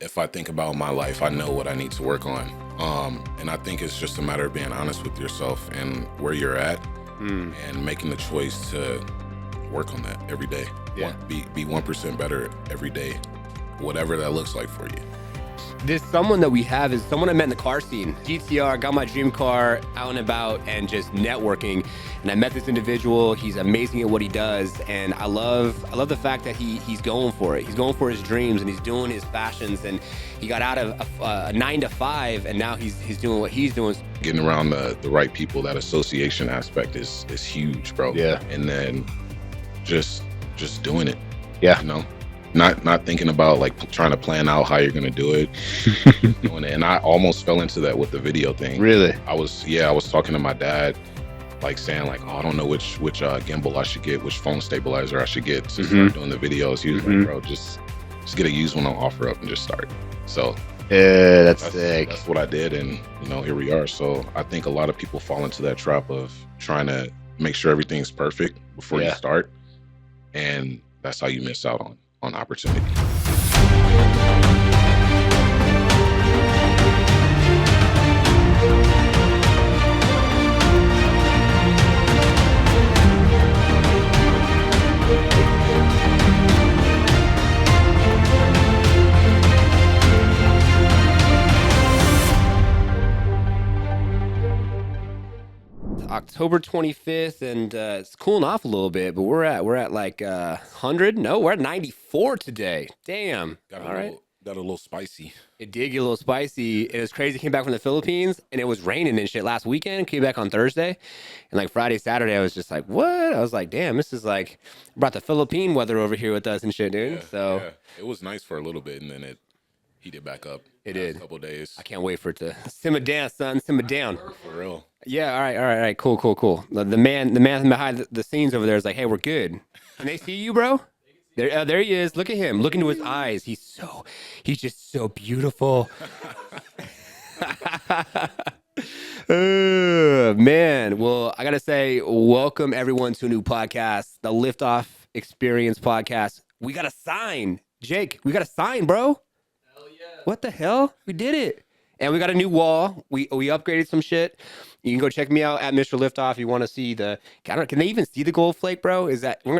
if I think about my life, I know what I need to work on. And I think it's just a matter of being honest with yourself and where you're at and making the choice to work on that every day. Yeah. Be 1% better every day, whatever that looks like for you. This someone that we have is someone I met in the car scene. GTR, got my dream car, out and about, and just networking. And I met this individual. He's amazing at what he does, and I love the fact that he's going for it. He's going for his dreams, and he's doing his passions. And he got out of a 9 to 5, and now he's doing what he's doing. Getting around the right people, that association aspect is huge, bro. Yeah. And then just doing it. Yeah. You know, not thinking about like trying to plan out how you're gonna do it. Doing it. And I almost fell into that with the video thing. Really? I was talking to my dad, like saying like, oh, I don't know which gimbal I should get, which phone stabilizer I should get to start doing the videos. He was like, bro, just get a used one on OfferUp and just start. So yeah, that's sick. That's what I did, and you know, here we are. So I think a lot of people fall into that trap of trying to make sure everything's perfect before you start, and that's how you miss out on opportunity. October 25th, and it's cooling off a little bit, but we're at like 100. No, we're at 94 today. Damn. Got a little spicy. It did get a little spicy. It was crazy. Came back from the Philippines, and it was raining and shit last weekend. Came back on Thursday, and like Friday, Saturday, I was just like, what? I was like, damn, this is like brought the Philippine weather over here with us and shit, dude. Yeah. It was nice for a little bit, and then it heated back up. It did. A couple of days. I can't wait for it to simmer down, son. Simmer down. For real. Yeah. All right. Cool. The man behind the scenes over there is like, hey, we're good. Can they see you, bro? There he is. Look at him. Look into his eyes. He's just so beautiful. Man. Well, I gotta say, welcome everyone to a new podcast, the Liftoff Experience podcast. We got a sign, Jake. We got a sign, bro. Hell yeah! What the hell? We did it. And we got a new wall. We upgraded some shit. You can go check me out at Mr. Liftoff if you want to see the. Can they even see the gold flake, bro? Is that no?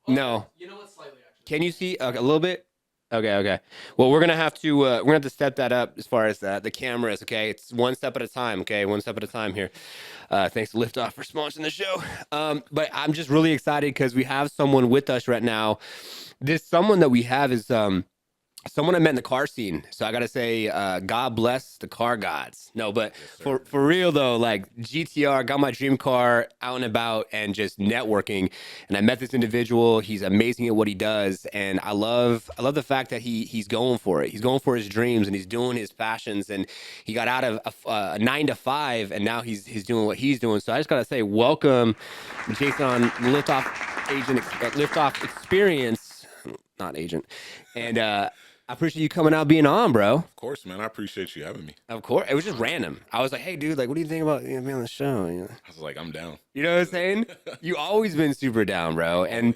You know what? Slightly, actually. Can you see a little bit? Okay. Well, we're gonna have to step that up as far as the cameras. Okay, it's one step at a time. Okay, one step at a time here. Thanks to Liftoff for sponsoring the show. But I'm just really excited because we have someone with us right now. This someone that we have is someone I met in the car scene. So I gotta say, God bless the car gods. No, but for real though, like GTR, got my dream car, out and about, and just networking. And I met this individual. He's amazing at what he does, and I love the fact that he's going for it. He's going for his dreams, and he's doing his passions. And he got out of a 9 to 5, and now he's doing what he's doing. So I just gotta say, welcome, Jason, on Liftoff Liftoff Experience, not agent, and. I appreciate you coming out, being on, bro. Of course, man. I appreciate you having me. Of course. It was just random. I was like, hey, dude, like, what do you think about being on the show? I was like, I'm down. You know what I'm saying? You always been super down, bro. And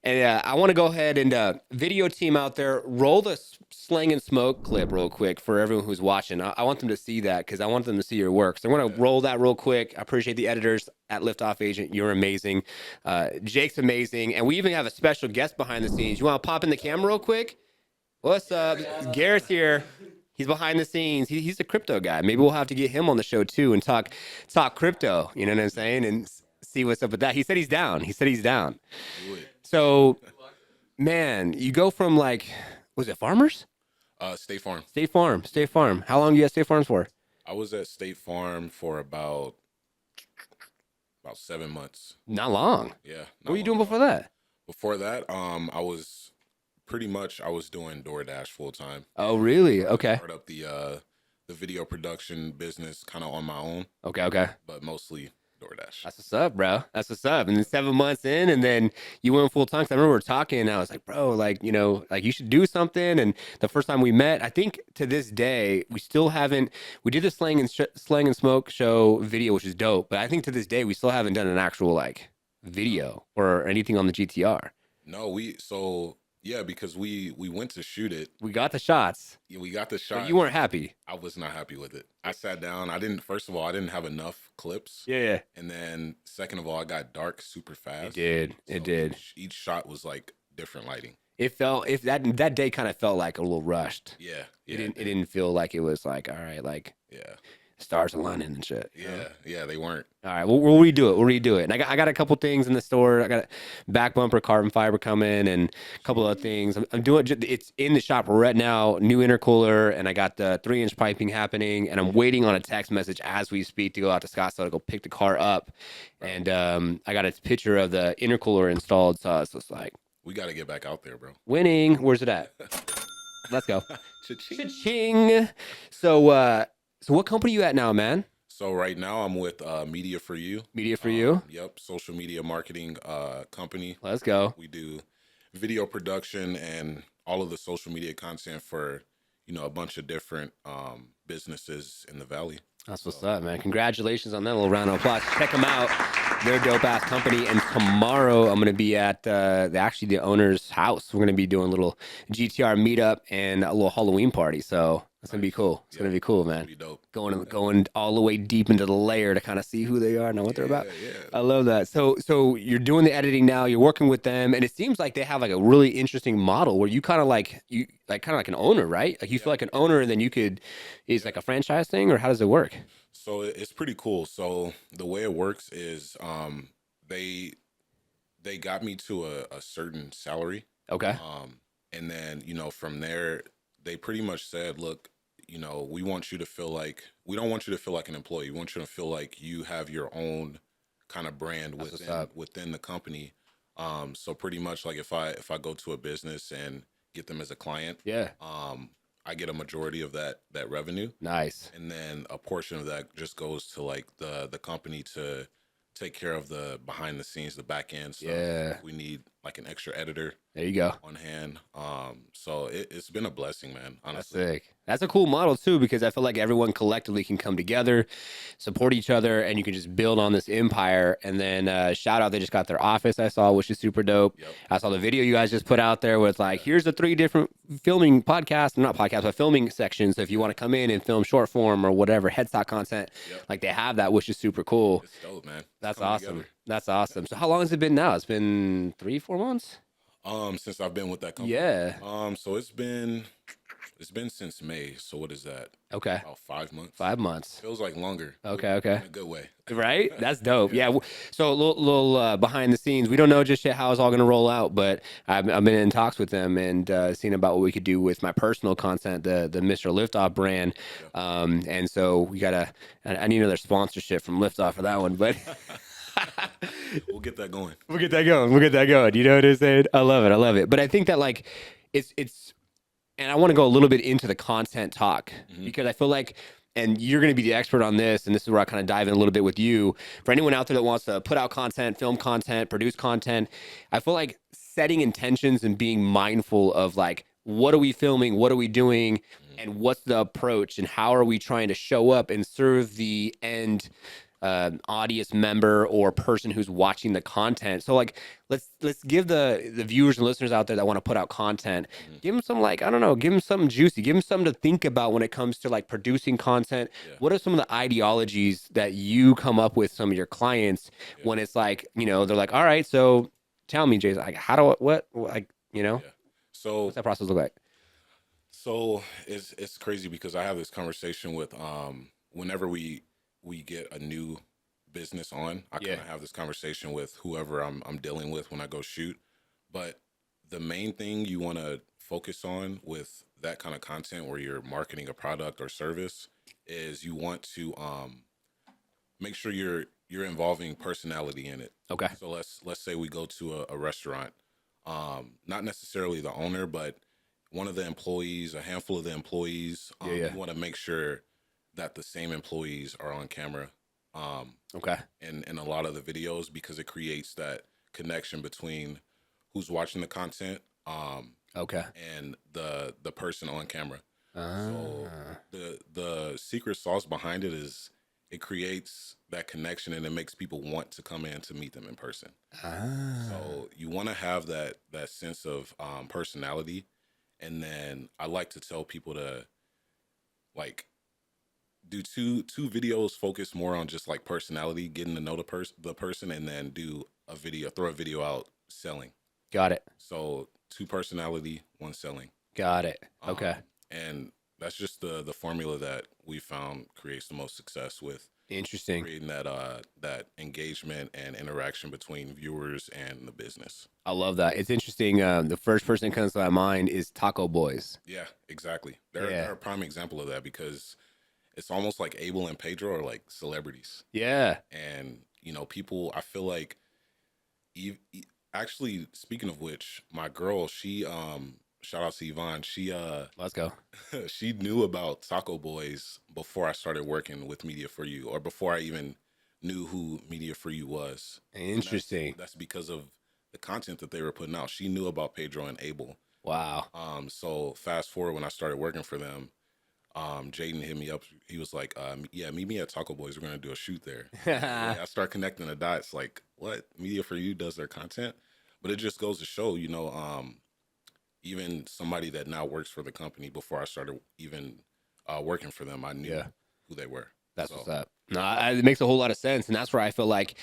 I want to go ahead and video team out there, roll the Slang and Smoke clip real quick for everyone who's watching. I want them to see that because I want them to see your work. So I'm going to roll that real quick. I appreciate the editors at Liftoff Agent. You're amazing. Jake's amazing. And we even have a special guest behind the scenes. You want to pop in the camera real quick? What's up? Garrett's here. He's behind the scenes. He's a crypto guy. Maybe we'll have to get him on the show too and talk crypto. You know what I'm saying? And see what's up with that. He said he's down. So, man, you go from like, was it Farmers? State Farm. State Farm. How long do you at State Farm for? I was at State Farm for about 7 months. Not long. Yeah. What were you doing before that? Before that, I was doing DoorDash full time. Oh, really? Okay. I started up the video production business kind of on my own. Okay. But mostly DoorDash. That's what's up, bro. That's what's up. And then 7 months in, and then you went full time. Cause I remember we were talking, and I was like, bro, like, you know, like you should do something. And the first time we met, I think to this day, we still haven't. We did the Slang and Smoke show video, which is dope. But I think to this day, we still haven't done an actual like video or anything on the GTR. No, Yeah, because we went to shoot it. We got the shots. Yeah, we got the But shot. you weren't happy. I was not happy with it. I sat down. I didn't. First of all, I didn't have enough clips. Yeah. And then second of all, I got dark super fast. It So did. Each shot was like different lighting. It felt if that day kind of felt like a little rushed. Yeah. It didn't feel like it was like, all right, like Yeah. stars aligning and shit. Yeah, they weren't. All right, we'll redo it. We'll redo it. And I got a couple things in the store. I got back bumper carbon fiber coming and a couple other things. I'm doing it's in the shop right now. New intercooler, and I got the 3-inch piping happening. And I'm waiting on a text message as we speak to go out to Scottsdale to go pick the car up. And I got a picture of the intercooler installed. So it's just like, we got to get back out there, bro. Winning. Where's it at? Let's go. Cha-ching. Cha-ching. So what company you at now, man? So right now I'm with Media for You. Media for You? Yep, social media marketing company. Let's go. We do video production and all of the social media content for, a bunch of different businesses in the Valley. That's what's up, man. Congratulations on that. A little round of applause. Check them out. They're a dope-ass company. And tomorrow I'm going to be at the owner's house. We're going to be doing a little GTR meetup and a little Halloween party. So that's going to be cool. It's going to be cool, man. Be dope. Going all the way deep into the layer to kind of see who they are, know what they're about. Yeah. I love that. So you're doing the editing now. You're working with them, and it seems like they have like a really interesting model where you kind of like an owner, right? Like you feel like an owner, and then is like a franchise thing, or how does it work? So it's pretty cool. So the way it works is they got me to a certain salary. Okay. And then, from there, they pretty much said, look, we want you to feel like, we don't want you to feel like an employee. We want you to feel like you have your own kind of brand within the company. So pretty much like if I go to a business and get them as a client, I get a majority of that revenue. Nice. And then a portion of that just goes to like the company to take care of the behind the scenes, the back end stuff. Yeah. We need like an extra editor. There you go. On hand. So it's been a blessing, man. Honestly. That's sick. That's a cool model too, because I feel like everyone collectively can come together, support each other, and you can just build on this empire. And then shout out, they just got their office I saw, which is super dope. Yep. I saw the video you guys just put out there with like, here's the 3 different filming podcasts, not podcasts, but filming sections. So if you want to come in and film short form or whatever, headstock content, like they have that, which is super cool. It's dope, man. That's awesome. Together. That's awesome. So how long has it been now? It's been 3-4 months? Since I've been with that company. Yeah. So it's been since May. So what is that? Okay. About 5 months. 5 months. Feels like longer. Okay. In a good way. Right? That's dope. Yeah. So a little behind the scenes. We don't know just yet how it's all going to roll out, but I've been in talks with them and seeing about what we could do with my personal content, the Mr. Liftoff brand. And so we I need another sponsorship from Liftoff for that one, but. We'll get that going. We'll get that going. You know what I'm saying? I love it. But I think that like it's and I want to go a little bit into the content talk because I feel like, and you're going to be the expert on this, and this is where I kind of dive in a little bit with you. For anyone out there that wants to put out content, film content, produce content, I feel like setting intentions and being mindful of like, what are we filming? What are we doing? And what's the approach? And how are we trying to show up and serve the end audience member or person who's watching the content? So like let's give the viewers and listeners out there that want to put out content, give them some like, I don't know, give them something juicy, give them something to think about when it comes to like producing content. What are some of the ideologies that you come up with some of your clients when it's like, they're like, all right, so tell me, Jason, like so what's that process look like? So it's crazy because I have this conversation with whenever we get a new business on, I kind of have this conversation with whoever I'm dealing with when I go shoot. But the main thing you want to focus on with that kind of content where you're marketing a product or service is you want to make sure you're involving personality in it. Okay. So let's say we go to a restaurant, not necessarily the owner, but one of the employees, a handful of the employees. You want to make sure that the same employees are on camera. In a lot of the videos, because it creates that connection between who's watching the content and the person on camera. So the secret sauce behind it is it creates that connection, and it makes people want to come in to meet them in person. Ah, So you want to have that sense of personality, and then I like to tell people to like do two videos focus more on just like personality, getting to know the person, and then do a video, throw a video out selling. got it. So two personality, one selling. Got it. Okay. And that's just the formula that we found creates the most success with Interesting. creating that engagement and interaction between viewers and the business. I love that. It's interesting. The first person that comes to my mind is Taco Boys. Yeah, exactly. Yeah. They're a prime example of that because it's almost like Abel and Pedro are like celebrities, Yeah. and people. I feel like, actually, speaking of which, my girl, she shout out to Yvonne. Let's go. She knew about Taco Boys before I started working with Media for You, or before I even knew who Media for You was. And Interesting. that's because of the content that they were putting out. She knew about Pedro and Abel. Wow. So fast forward when I started working for them, Jaden hit me up. He was like, "Yeah, meet me at Taco Boys. We're gonna do a shoot there." I start connecting the dots. Like, what Media for You does their content, but it just goes to show, even somebody that now works for the company, before I started even working for them, I knew Yeah. who they were. That's So what's up. No, it makes a whole lot of sense, and that's where I feel like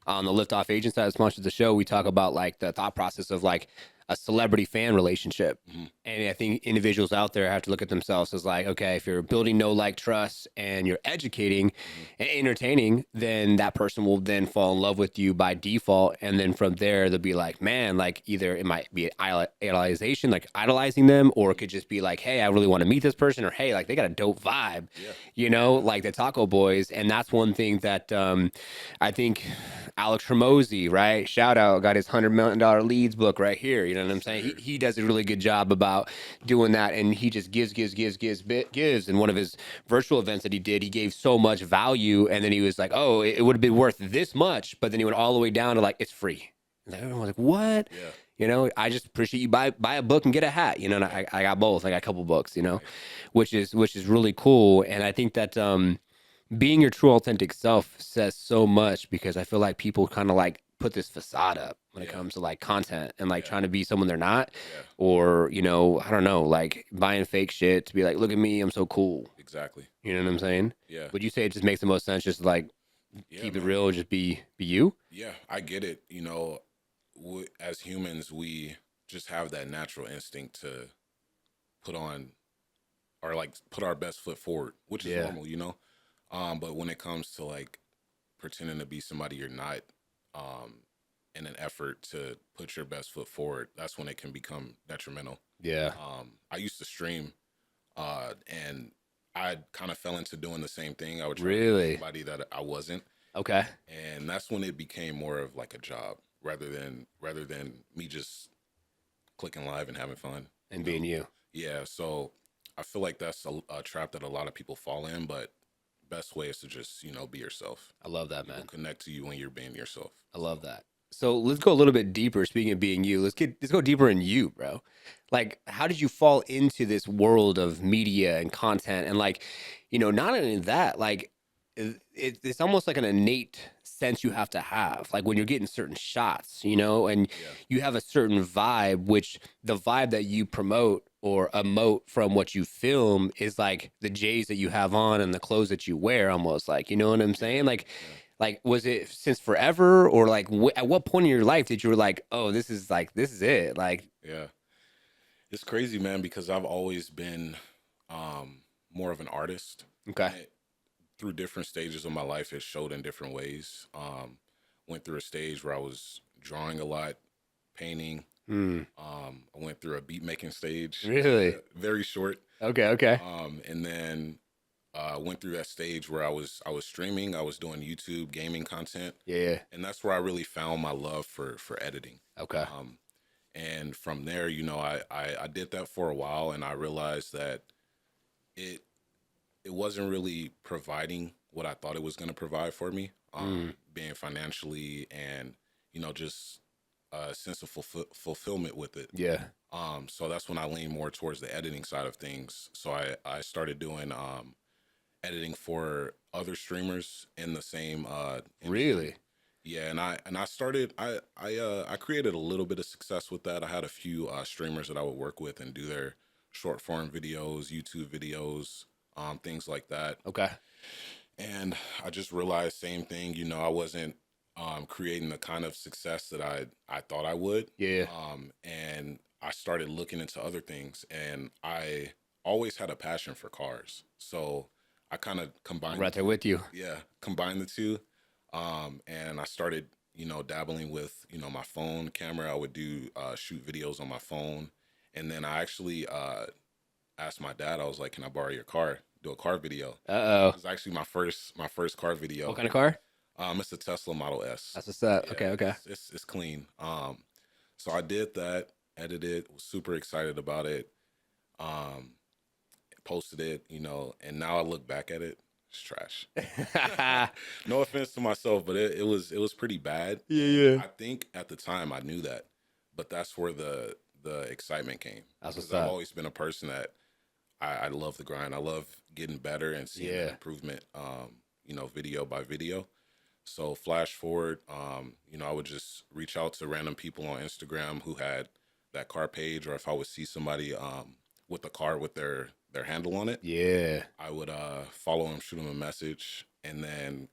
on the Liftoff agent side, as much as the show, we talk about like the thought process of like a celebrity fan relationship, mhm, and I think individuals out there have to look at themselves as like, okay, if you're building know like trust and you're educating mhm, and entertaining, then that person will then fall in love with you by default, and then from there they'll be like, man, like either it might be idolization, like idolizing them, or it mhm. could just be like, hey, I really want to meet this person, or hey, like they got a dope vibe, Yeah, like the Taco Boys. And that's one thing that I think Alex Hormozy, right? Shout out, got his $100 million leads book right here. You know what I'm yes, saying? sir. He does a really good job about doing that. And he just gives. And one of his virtual events that he did, he gave so much value. And then he was like, oh, it would have been worth this much. But then he went all the way down to like, it's free. And everyone was like, what? Yeah, I just appreciate you buy a book and get a hat, and yeah, I got both. I got a couple books, nice. which is really cool. And I think that being your true authentic self says so much, because I feel like people kind of like put this facade up when it Yeah, comes to like content and like yeah, trying to be someone they're not, yeah, or I don't know, like buying fake shit to be like, look at me, I'm so cool. exactly. You know what I'm saying? Yeah, Would you say it just makes the most sense just to like yeah, keep it man. real, just be you? Yeah, I get it. As humans, we just have that natural instinct to put on or like put our best foot forward, which is Yeah. normal. But when it comes to like pretending to be somebody you're not, um, in an effort to put your best foot forward, that's when it can become detrimental. Yeah. I used to stream, and I kind of fell into doing the same thing. I would try to be Really? somebody that I wasn't, Okay. and that's when it became more of like a job rather than me just clicking live and having fun. And being you. Yeah, so I feel like that's a trap that a lot of people fall in, but best way is to just be yourself. I love that, People man. connect to you when you're being yourself. I love So that. So let's go a little bit deeper. Speaking of being you, let's go deeper in you, bro. Like, how did you fall into this world of media and content? And like, not only that, like, it's almost like an innate sense you have to have. Like when you're getting certain shots, and yeah, you have a certain vibe, which the vibe that you promote or emote from what you film is like the J's that you have on and the clothes that you wear, almost like, you know what I'm yeah, saying? Like, yeah, was it since forever, or like at what point in your life did you were like, oh, this is it? Like, yeah. It's crazy, man, because I've always been more of an artist. okay, And through different stages of my life, it showed in different ways. Went through a stage where I was drawing a lot, painting. hmm, I went through a beat making stage, really, very short. okay, And then went through that stage where I was streaming, I was doing YouTube gaming content, yeah, and that's where I really found my love for editing. okay, Um, and from there, I did that for a while, and I realized that it it wasn't really providing what I thought it was going to provide for me, mm, being financially and just a sense of fulfillment with it. yeah, So that's when I leaned more towards the editing side of things. So I started doing editing for other streamers in the same industry. Really? Yeah, and I started I created a little bit of success with that. I had a few streamers that I would work with and do their short form videos, YouTube videos, things like that. Okay. And I just realized same thing, you know, I wasn't creating the kind of success that I thought I would. Yeah. And I started looking into other things, and I always had a passion for cars. So I kind of I'm combined the right there two. with you. Yeah, combined the two. And I started, you know, dabbling with, you know, my phone camera. I would do shoot videos on my phone. And then I actually asked my dad, I was like, can I borrow your car? Do a car video. It Uh-oh. was actually my first car What video. kind of car? It's a Tesla Model S. That's what's up. Yeah, Okay, okay. it's clean. So I did that, edited, was super excited about it. Um, Posted it, you know, and now I look back at it, it's trash. No offense to myself, but it was pretty bad. Yeah, And yeah. I think at the time I knew that, but that's where the excitement came. That's Because what's I've up. always been a person that I love the grind. I love getting better and seeing that Yeah. improvement, you know, video by video. So flash forward, you know, I would just reach out to random people on Instagram who had that car page, or if I would see somebody with a car with their handle on it, Yeah. I would follow them, shoot them a message, and then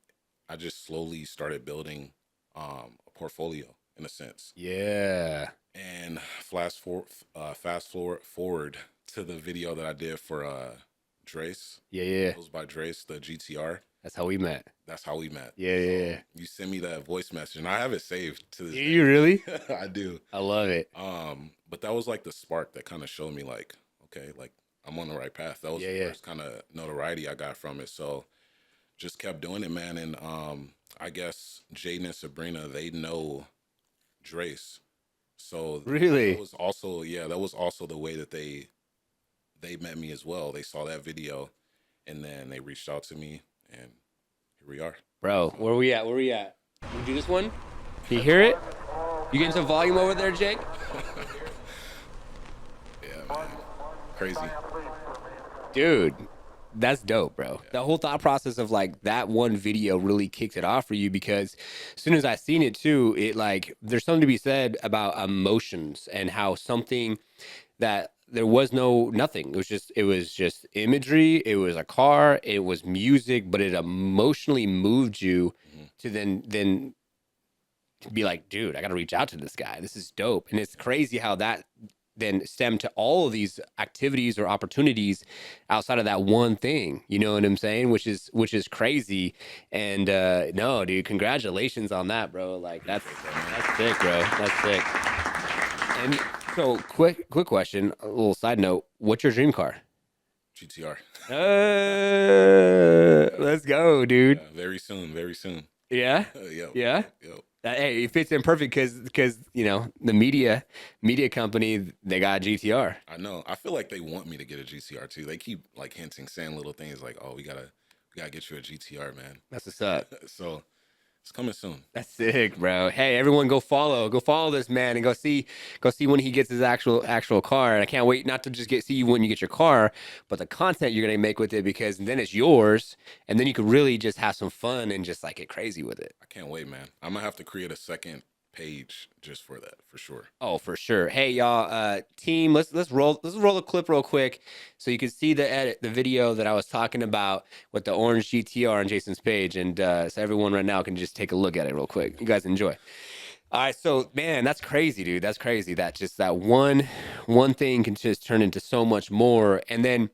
I just slowly started building a portfolio in a sense. Yeah. And fast forward to the video that I did for Drace. Yeah, yeah. Goes by Drace, the GTR. That's how we met. That's how we met. Yeah, yeah, So yeah. you send me that voice message, and I have it saved to this Do day. you really? I do. I love it. But that was like the spark that kind of showed me, like, okay, like I'm on the right path. That was Yeah, the yeah. first kind of notoriety I got from it. So just kept doing it, man. And I guess Jaden and Sabrina, they know Drace. So Really? that was also, yeah, that was also the way that they met me as well. They saw that video, and then they reached out to me, and here we are. Bro, where we at? Where we at? Can you do this one? Can you hear it? You getting some volume over there, Jake? Yeah, man. Crazy. Dude, that's dope, bro. The whole thought process of like that one video really kicked it off for you, because as soon as I seen it too, it like there's something to be said about emotions and how something that there was nothing. It was just imagery, it was a car, it was music, but it emotionally moved you Mhm. to then be like, dude, I got to reach out to this guy. This is dope. And it's crazy how that then stemmed to all of these activities or opportunities outside of that one thing. You know what I'm saying? Which is crazy. And no, dude, congratulations on that, bro. Like that's sick, bro. That's sick. And so quick question, a little side note, what's your dream car? GTR. Let's go, dude. Yeah, very soon, very soon. Yeah. Yep. Yeah. Yep. Hey, it fits in perfect because you know the media company, they got GTR. I know. I feel like they want me to get a GTR too. They keep like hinting, saying little things like, "Oh, we gotta get you a GTR, man." That's what's up. So it's coming soon. That's sick, bro. Hey, everyone, go follow this man and go see when he gets his actual car. And I can't wait not to just see you when you get your car, but the content you're gonna make with it, because then it's yours, and then you could really just have some fun and just like get crazy with it. I can't wait, man. I'm gonna have to create a second page just for that, for sure. Oh, for sure. Hey, y'all, team, let's roll the clip real quick so you can see the video that I was talking about with the orange GTR on Jason's page, and so everyone right now can just take a look at it real quick. You guys enjoy. All right, so man, that's crazy, dude. That's crazy. That just that one thing can just turn into so much more, and then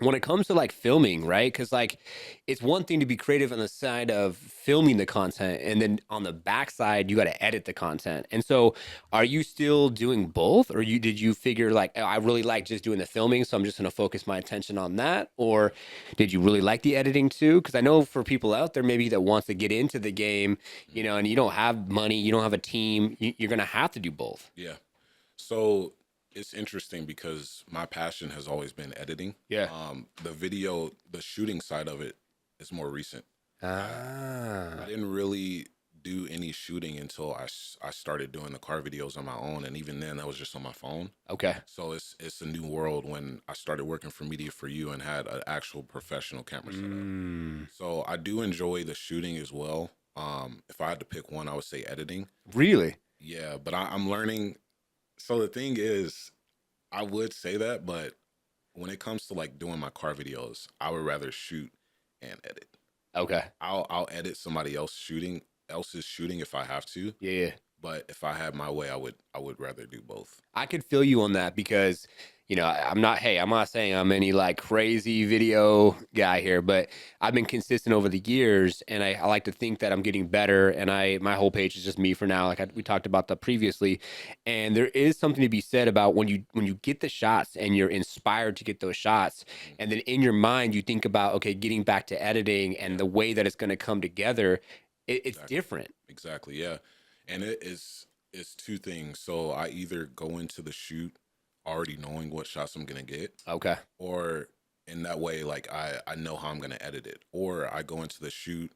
when it comes to like filming, right? Because like it's one thing to be creative on the side of filming the content, and then on the backside, you got to edit the content. And so, are you still doing both, or did you figure like, oh, I really like just doing the filming, so I'm just going to focus my attention on that, or did you really like the editing too? Because I know for people out there maybe that wants to get into the game, you know, and you don't have money, you don't have a team, you're going to have to do both. Yeah. So it's interesting because my passion has always been editing. Yeah. The shooting side of it is more recent. Ah. I didn't really do any shooting until I started doing the car videos on my own, and even then that was just on my phone. Okay. So it's a new world when I started working for Media for You and had an actual professional camera set up. So I do enjoy the shooting as well. If I had to pick one, I would say editing. Really? Yeah, but I'm learning. So the thing is, I would say that, but when it comes to like doing my car videos, I would rather shoot and edit. Okay. I'll edit somebody else's shooting if I have to. Yeah, yeah. But if I had my way, I would rather do both. I could feel you on that because, I'm not, hey, I'm not saying I'm any like crazy video guy here, but I've been consistent over the years and I like to think that I'm getting better. And my whole page is just me for now. Like we talked about that previously. And there is something to be said about when you get the shots and you're inspired to get those shots. And then in your mind, you think about, okay, getting back to editing and the way that it's going to come together. It's Exactly. different. Exactly. Yeah. And it's two things. So I either go into the shoot already knowing what shots I'm gonna get, Okay. or in that way, like I know how I'm gonna edit it, or I go into the shoot,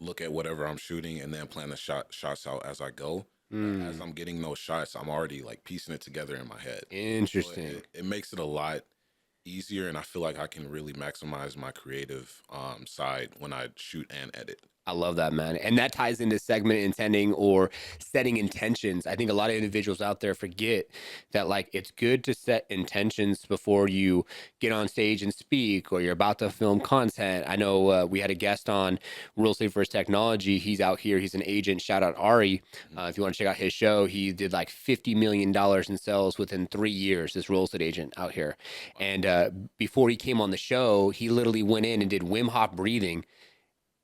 look at whatever I'm shooting, and then plan the shots out as I go. But as I'm getting those shots, I'm already like piecing it together in my head. So Interesting. it makes it a lot easier, and I feel like I can really maximize my creative side when I shoot and edit. I love that, man. And that ties into segment intending or setting intentions. I think a lot of individuals out there forget that, like, it's good to set intentions before you get on stage and speak or you're about to film content. I know we had a guest on Real Estate First Technology. He's out here, he's an agent. Shout out Ari. If you want to check out his show, he did like $50 million in sales within 3 years, this real estate agent out here. And before he came on the show, he literally went in and did Wim Hof breathing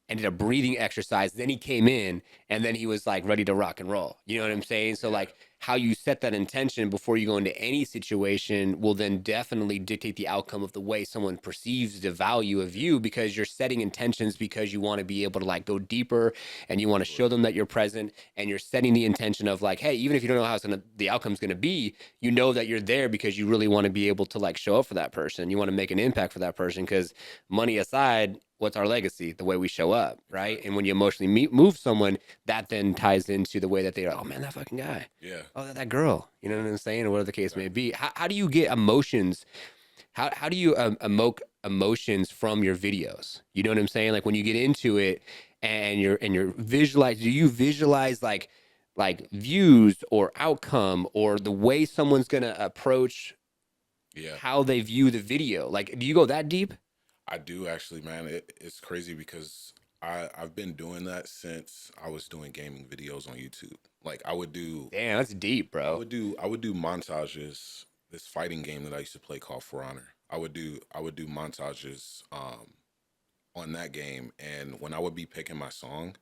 and did a breathing exercise. Then he came in and then he was like ready to rock and roll. You know what I'm saying? So like how you set that intention before you go into any situation will then definitely dictate the outcome of the way someone perceives the value of you, because you're setting intentions because you want to be able to like go deeper and you want to show them that you're present, and you're setting the intention of like, hey, even if you don't know how the outcome's going to be, you know that you're there because you really want to be able to like show up for that person. You want to make an impact for that person, because money aside, what's our legacy? The way we show up, right? And when you emotionally move someone, that then ties into the way that they're, oh man, that fucking guy. Yeah. Oh, that girl. You know what I'm saying? Or whatever the case may be. How do you get emotions? How do you emote emotions from your videos? You know what I'm saying? Like when you get into it and you're visualize, do you visualize like views or outcome or the way someone's gonna approach how they view the video? Like, do you go that deep? I do actually, man. It's crazy because I've been doing that since I was doing gaming videos on YouTube. Like I would do, Damn, that's deep, bro. I would do montages. This fighting game that I used to play called For Honor. I would do montages on that game, and when I would be picking my song,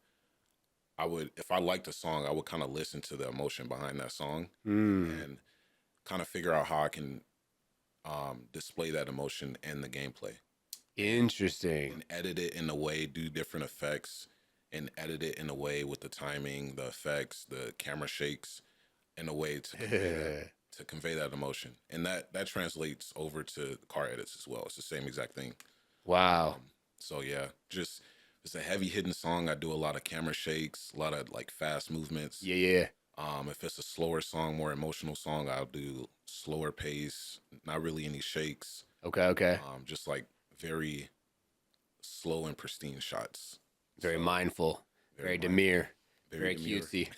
I would, if I liked a song, I would kind of listen to the emotion behind that song and kind of figure out how I can display that emotion in the gameplay. Interesting. And edit it in a way, do different effects, and edit it in a way with the timing, the effects, the camera shakes, in a way to convey that emotion, and that translates over to car edits as well. It's the same exact thing. Wow. So yeah, just it's a heavy hitting song. I do a lot of camera shakes, a lot of like fast movements. Yeah. If it's a slower song, more emotional song, I'll do slower pace, not really any shakes. Okay. Just like very slow and pristine shots. Very So, mindful. Very mindful, demure. Very demure. cutesy.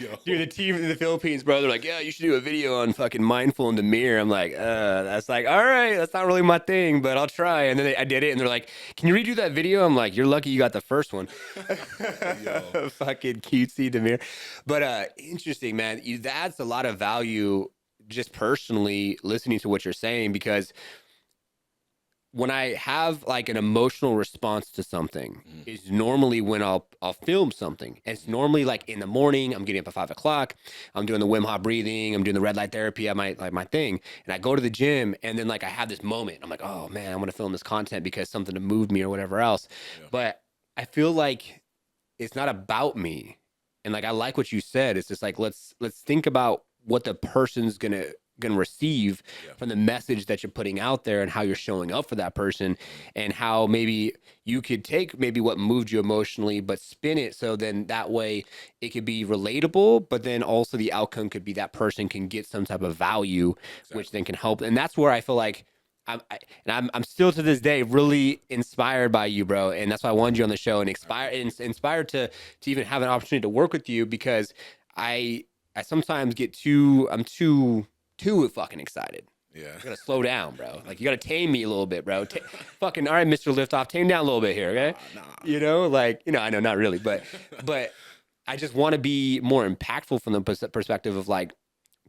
Yo. Dude, the team in the Philippines, bro, they're like, yeah, you should do a video on fucking mindful and demure. I'm like, that's like, all right, that's not really my thing, but I'll try. And then I did it, and they're like, can you redo that video? I'm like, you're lucky you got the first one. Fucking cutesy demure. But interesting, man. That adds a lot of value just personally listening to what you're saying, because when I have like an emotional response to something is normally when I'll film something. And it's normally like in the morning, I'm getting up at 5 o'clock, I'm doing the Wim Hof breathing, I'm doing the red light therapy at my thing. And I go to the gym, and then like I have this moment. I'm like, oh man, I want to film this content because something to move me or whatever else. Yeah. But I feel like it's not about me. And like I like what you said. It's just like let's think about what the person's gonna going to receive Yeah. from the message that you're putting out there and how you're showing up for that person, and how maybe you could take maybe what moved you emotionally, but spin it so then that way it could be relatable, but then also the outcome could be that person can get some type of value, which then can help. And that's where I feel like I'm still to this day really inspired by you, bro. And that's why I wanted you on the show and inspired to even have an opportunity to work with you, because I sometimes get I'm too fucking excited. Yeah. You gotta slow down, bro. Like you gotta tame me a little bit, bro. Fucking all right, Mr. Liftoff, tame down a little bit here, okay? Nah. You know, like I know not really, but I just want to be more impactful from the perspective of like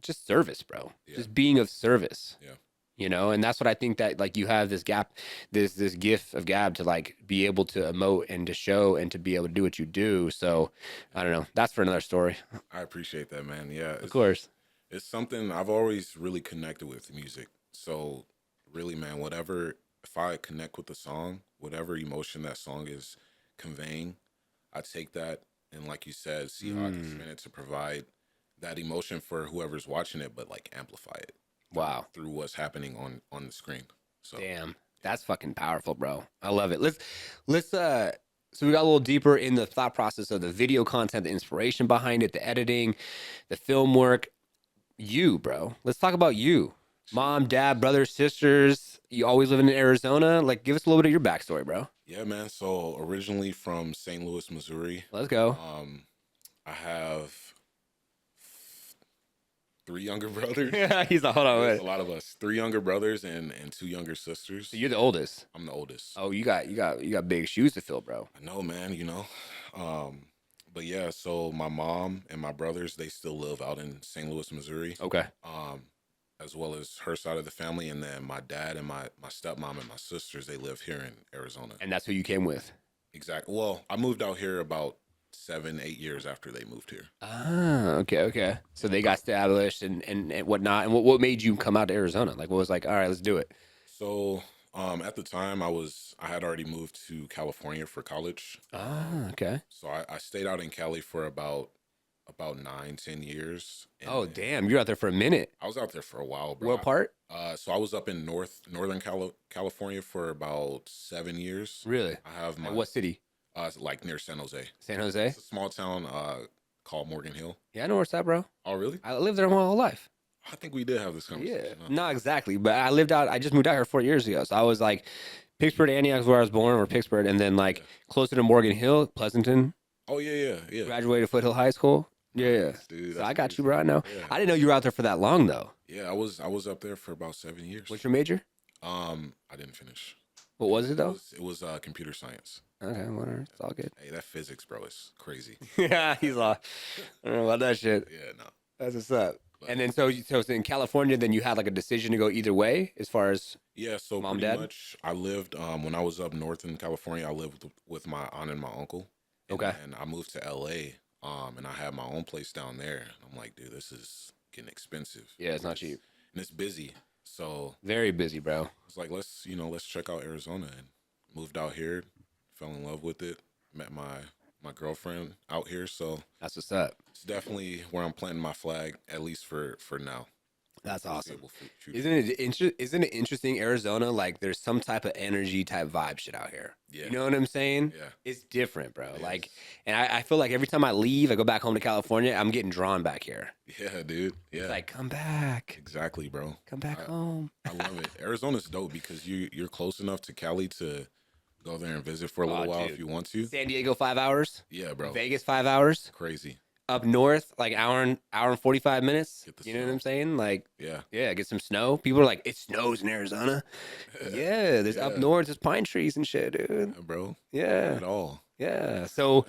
just service, bro. Yeah. Just being of service. Yeah. You know, and that's what I think, that like you have this gift of gab to like be able to emote and to show and to be able to do what you do. So I don't know. That's for another story. I appreciate that, man. Yeah. Of course. It's something I've always really connected with, music. So really, man, if I connect with the song, whatever emotion that song is conveying, I take that and, like you said, see how I can spin it to provide that emotion for whoever's watching it, but like amplify it. Wow. Through what's happening on the screen. So Damn. That's fucking powerful, bro. I love it. Let's so we got a little deeper in the thought process of the video content, the inspiration behind it, the editing, the film work. You, bro. Let's talk about you. Mom, dad, brothers, sisters. You always living in Arizona? Like, give us a little bit of your backstory, bro. Yeah, man. So originally from St. Louis, Missouri. Let's go. I have 3 younger brothers. He's like, hold on, There's wait. a lot of us. 3 younger brothers and 2 younger sisters. So you're the oldest. I'm the oldest. Oh, you got big shoes to fill, bro. I know, man. But yeah. So my mom and my brothers, they still live out in St. Louis, Missouri. Okay. As well as her side of the family, and then my dad and my stepmom and my sisters, they live here in Arizona. And that's who you came with. Exactly. Well, I moved out here about 7-8 years after they moved here. Ah, okay. So they got established and whatnot. And what made you come out to Arizona? Like, what was like, all right, let's do it. So, at the time, I had already moved to California for college. Ah, okay. So I stayed out in Cali for about 9-10 years. Oh, damn, you're out there for a minute. I was out there for a while, bro. What part? So I was up in northern California for about 7 years. Really? I have my Like what city? like near San Jose. San Jose? It's a small town called Morgan Hill. Yeah, I know where it's at, bro. Oh, really? I lived there my whole life. I think we did have this Yeah, conversation. Huh? not exactly, but I just moved out here 4 years ago. So I was like, Pittsburgh, Antioch is where I was born, or Pittsburgh, and then like closer to Morgan Hill, Pleasanton. Oh, yeah. Graduated Foothill High School. Yeah. Dude, So I got you, bro. I know. Yeah. I didn't know you were out there for that long, though. Yeah, I was up there for about 7 years. What's your major? I didn't finish. What was it, though? It was computer science. Okay, whatever. It's all good. Hey, that physics, bro, is crazy. Yeah, he's like, I don't know about that shit. Yeah, no. That's what's up. And then so it's in California, then you had like a decision to go either way as far as Yeah, so Mom, pretty Dad? much I lived when I was up north in California, I lived with my aunt and my uncle. Okay. And I moved to LA, and I had my own place down there. And I'm like, dude, this is getting expensive. Yeah, it's not cheap. And it's busy. So Very busy, bro. it's like let's check out Arizona, and moved out here, fell in love with it, met my girlfriend out here. So That's what's up. it's definitely where I'm planting my flag, at least for now. That's awesome. Foreseeable future. Isn't it interesting, Arizona? Like there's some type of energy type vibe shit out here. Yeah. You know what I'm saying? Yeah. It's different, bro. It Like, is. and I feel like every time I leave, I go back home to California, I'm getting drawn back here. Yeah, dude. Yeah. It's like, come back. Exactly, bro. Come back home. I love it. Arizona's dope because you're close enough to Cali to go there and visit for a little while dude. if you want to. San Diego, 5 hours. Yeah, bro. Vegas, 5 hours. Crazy. Up north, like hour and 45 minutes. Get the You know what snow. I'm saying? Like, Yeah. yeah, get some snow. People are like, it snows in Arizona. Yeah, there's up Yeah. north, there's pine trees and shit, dude. Yeah, bro. Yeah, Not at all. yeah. So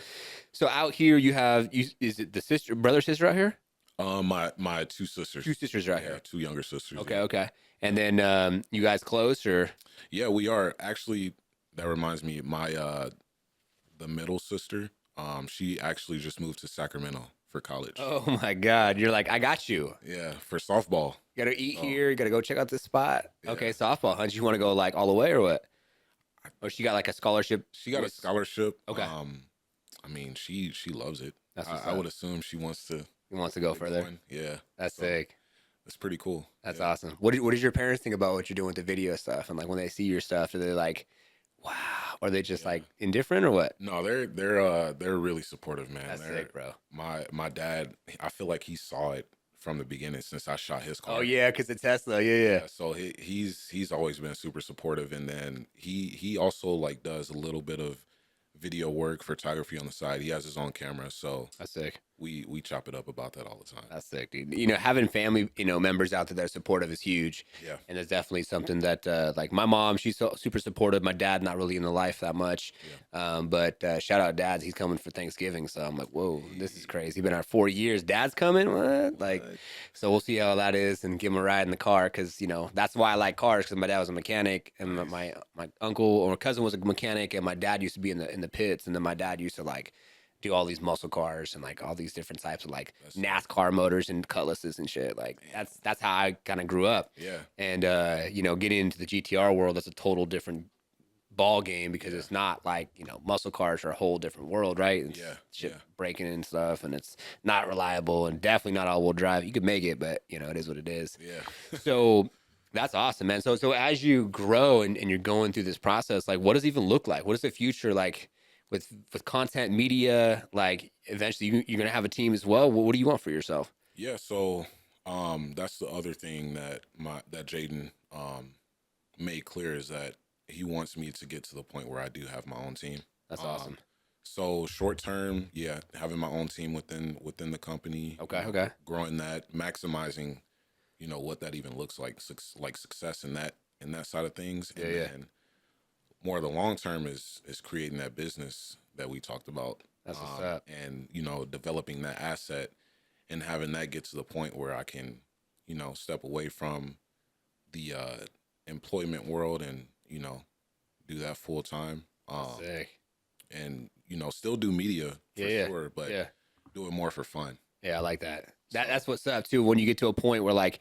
out here you have is it the brother sister out here? My 2 sisters. 2 sisters are out Yeah, here. 2 younger sisters. Okay, Yeah. okay. And then you guys close or Yeah, we are actually. That reminds me, my the middle sister. She actually just moved to Sacramento for college. oh my god, you're like I got you. Yeah, for softball. You gotta eat Oh. here. You gotta go check out this spot. Yeah. Okay, softball. Huh? You want to go like all the way or what? Or she got like a scholarship. She got a scholarship. Okay. I mean, she loves it. That's what's I up. would assume she wants to He wants to go keep further. going. Yeah. That's So, sick. it's pretty cool. That's Yeah. awesome. What does your parents think about what you're doing with the video stuff? And like when they see your stuff, are they like, wow? Or are they just Yeah. like indifferent or what? No, they're really supportive, man. That's They're sick, bro. my dad. I feel like he saw it from the beginning since I shot his Oh car. yeah, because the Tesla. Yeah, yeah. Yeah, so he's always been super supportive, and then he also like does a little bit of video work, photography on the side. He has his own camera, so That's sick. we chop it up about that all the time. That's sick, dude. You know, having family, members out there that are supportive is huge. Yeah, And it's definitely something that, like my mom, she's super supportive. My dad, not really in the life that much. yeah. But shout out dad's, he's coming for Thanksgiving. So I'm like, whoa, this is Hey, crazy. Been out 4 years. Dad's coming. What? Like, what? so we'll see how that is and give him a ride in the car. Cause that's why I like cars. Cause my dad was a mechanic and Nice. my uncle or cousin was a mechanic and my dad used to be in the pits. And then my dad used to like do all these muscle cars and like all these different types of like That's NASCAR motors and cutlasses and shit. Like damn. that's how I kind of grew up. Yeah, And getting into the GTR world, that's a total different ball game because yeah, it's not like muscle cars are a whole different world, right? It's yeah, shit yeah, breaking and stuff, and it's not reliable and definitely not all wheel drive. You could make it, but it is what it is. yeah. So that's awesome, man. So as you grow and you're going through this process, like what does it even look like? What is the future like with content media? Like eventually you're gonna have a team as well. What do you want for yourself? Yeah, so that's the other thing that Jaden made clear is that he wants me to get to the point where I do have my own team. That's Um awesome. so short term, yeah, having my own team within the company, Okay, okay. growing that, maximizing, what that even looks like, like success in that side of things, Yeah, and yeah. then more of the long term is creating that business that we talked about, That's what's up. and developing that asset and having that get to the point where I can, step away from the employment world and do that full time, That's sick. and still do media for Yeah, yeah. sure, but Yeah. do it more for fun. Yeah, I like that. So That's what's up too. When you get to a point where like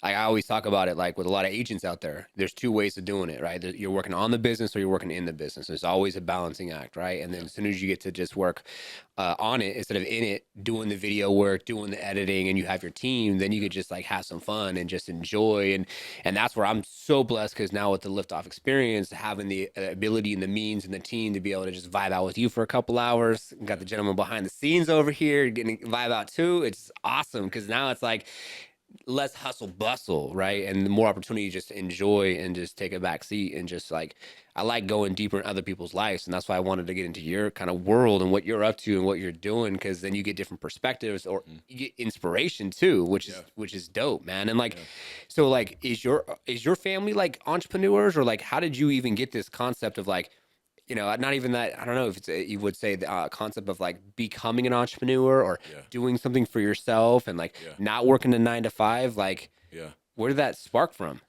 I always talk about it, like with a lot of agents out there, there's two ways of doing it, right? You're working on the business or you're working in the business. There's always a balancing act, right? And then yeah, as soon as you get to just work on it instead of in it, doing the video work, doing the editing, and you have your team, then you could just like have some fun and just enjoy. And that's where I'm so blessed because now with the Liftoff experience, having the ability and the means and the team to be able to just vibe out with you for a couple hours. Got the gentleman behind the scenes over here getting vibe out too. It's awesome because now it's like less hustle bustle, right? And more opportunity just to enjoy and just take a back seat and just like I like going deeper in other people's lives, and that's why I wanted to get into your kind of world and what you're up to and what you're doing because then you get different perspectives or you get inspiration too, yeah, which is dope, man. And like, yeah. so like, is your family like entrepreneurs or like how did you even get this concept of like not even that. I don't know if you would say the concept of like becoming an entrepreneur or Yeah, doing something for yourself and like yeah, not working a 9 to 5. Like, yeah. where did that spark from?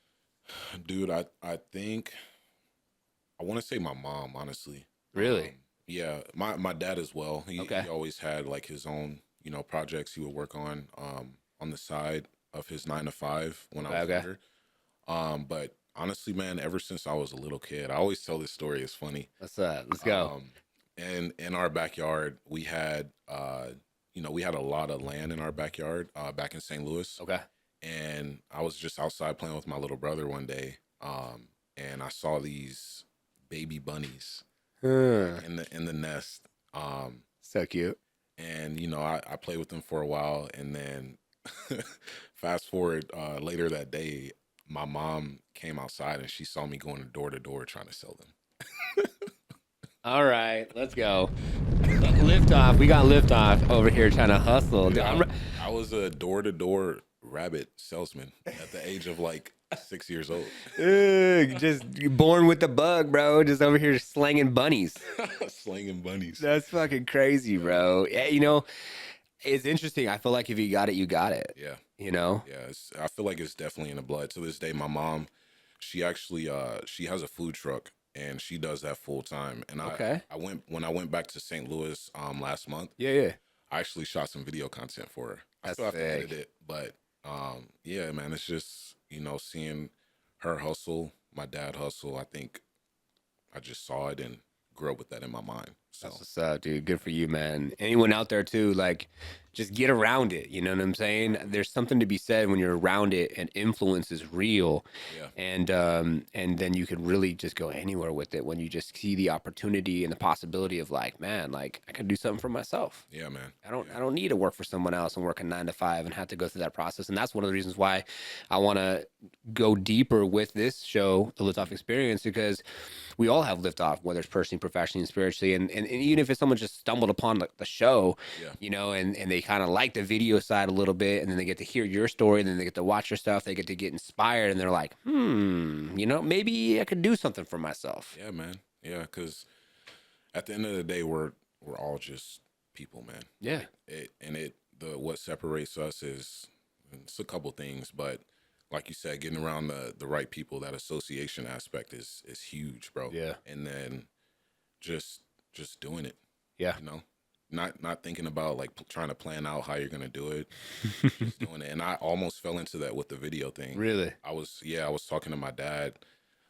Dude, I think I want to say my mom, honestly. Really? Yeah, my dad as well. Okay. He always had like his own, projects he would work on the side of his 9 to 5 when I Okay. was Okay. younger. But honestly, man, ever since I was a little kid, I always tell this story. It's funny. Let's go. And in our backyard, we had we had a lot of land in our backyard back in St. Louis, Okay. and I was just outside playing with my little brother one day, and I saw these baby bunnies Huh. in the nest. So cute. And I played with them for a while, and then fast forward later that day, my mom came outside and she saw me going door to door trying to sell them. All right, let's go. Liftoff. We got Liftoff over here trying to hustle. Dude, Dude, I was a door to door rabbit salesman at the age of like 6 years old. just born with the bug, bro. Just over here slanging bunnies. Slinging bunnies. That's fucking crazy, bro. Yeah, it's interesting. I feel like if you got it, you got it. Yeah, You know? yeah. I feel like it's definitely in the blood. To this day, my mom, she actually she has a food truck and she does that full time. And Okay. when I went back to St. Louis last month, Yeah, yeah. I actually shot some video content for her. I That's still have to edit sick. it, but yeah, man, it's just seeing her hustle, my dad hustle. I think I just saw it and grew up with that in my mind. So That's what's up, dude. Good for you, man. Anyone out there too, like, just get around it. You know what I'm saying? There's something to be said when you're around it and influence is real. yeah, And then you could really just go anywhere with it when you just see the opportunity and the possibility of like, man, like I can do something for myself. yeah, man. I don't need to work for someone else and work a 9 to 5 and have to go through that process. And that's one of the reasons why I want to go deeper with this show, the Liftoff Experience, because we all have liftoff, whether it's personally, professionally, and spiritually. And even if it's someone just stumbled upon the show, Yeah, you know, and they kind of like the video side a little bit, and then they get to hear your story, and then they get to watch your stuff, they get inspired, and they're like, you know, maybe I could do something for myself. yeah, man. Yeah, because at the end of the day, we're all just people, man. Yeah. What separates us is it's a couple things, but like you said, getting around the right people, that association aspect is huge, bro. Yeah. And then just doing it, Yeah. you know, not thinking about like trying to plan out how you're gonna do it, just doing it. And I almost fell into that with the video thing. Really? I was talking to my dad,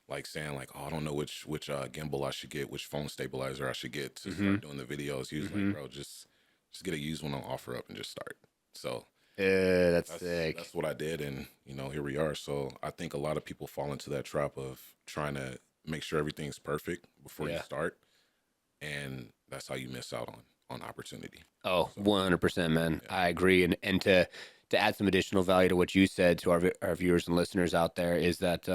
like saying like, oh, I don't know which gimbal I should get, which phone stabilizer I should get to start doing the videos. He was like, bro, just get a used one on offer up and just start. So Yeah, that's sick. that's what I did, and you know, here we are. So I think a lot of people fall into that trap of trying to make sure everything's perfect before you start, and that's how you miss out on opportunity. Oh, 100%, man. Yeah. I agree. And to add some additional value to what you said to our viewers and listeners out there is that,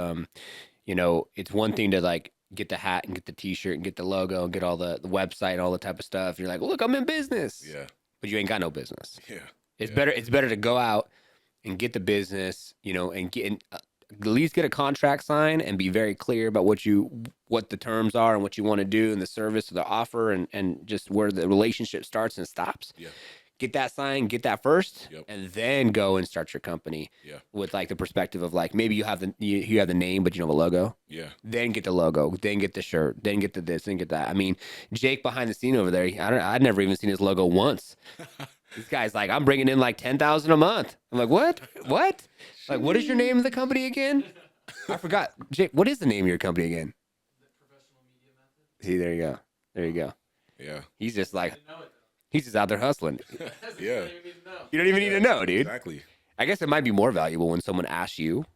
you know, it's one thing to like get the hat and get the t-shirt and get the logo and get all the website and all the type of stuff. You're like, look, I'm in business. Yeah. But you ain't got no business. Yeah. It's better to go out and get the business, you know, and at least get a contract signed and be very clear about what the terms are and what you want to do and the service or the offer and just where the relationship starts and stops. Yeah. Get that signed, get that first, and then go and start your company. Yeah. With like the perspective of like maybe you have the name but you don't have a logo. Yeah. Then get the logo, then get the shirt, then get the this, then get that. I mean, Jake behind the scene over there, I'd never even seen his logo once. This guy's like, I'm bringing in like 10,000 a month. I'm like, what? Like, what is your name of the company again? I forgot. Jake, what is the name of your company again? The Professional Media Method. See, there you go. There you go. Yeah. He's just like, he's just out there hustling. Yeah. You don't even need to know, dude. Exactly. I guess it might be more valuable when someone asks you,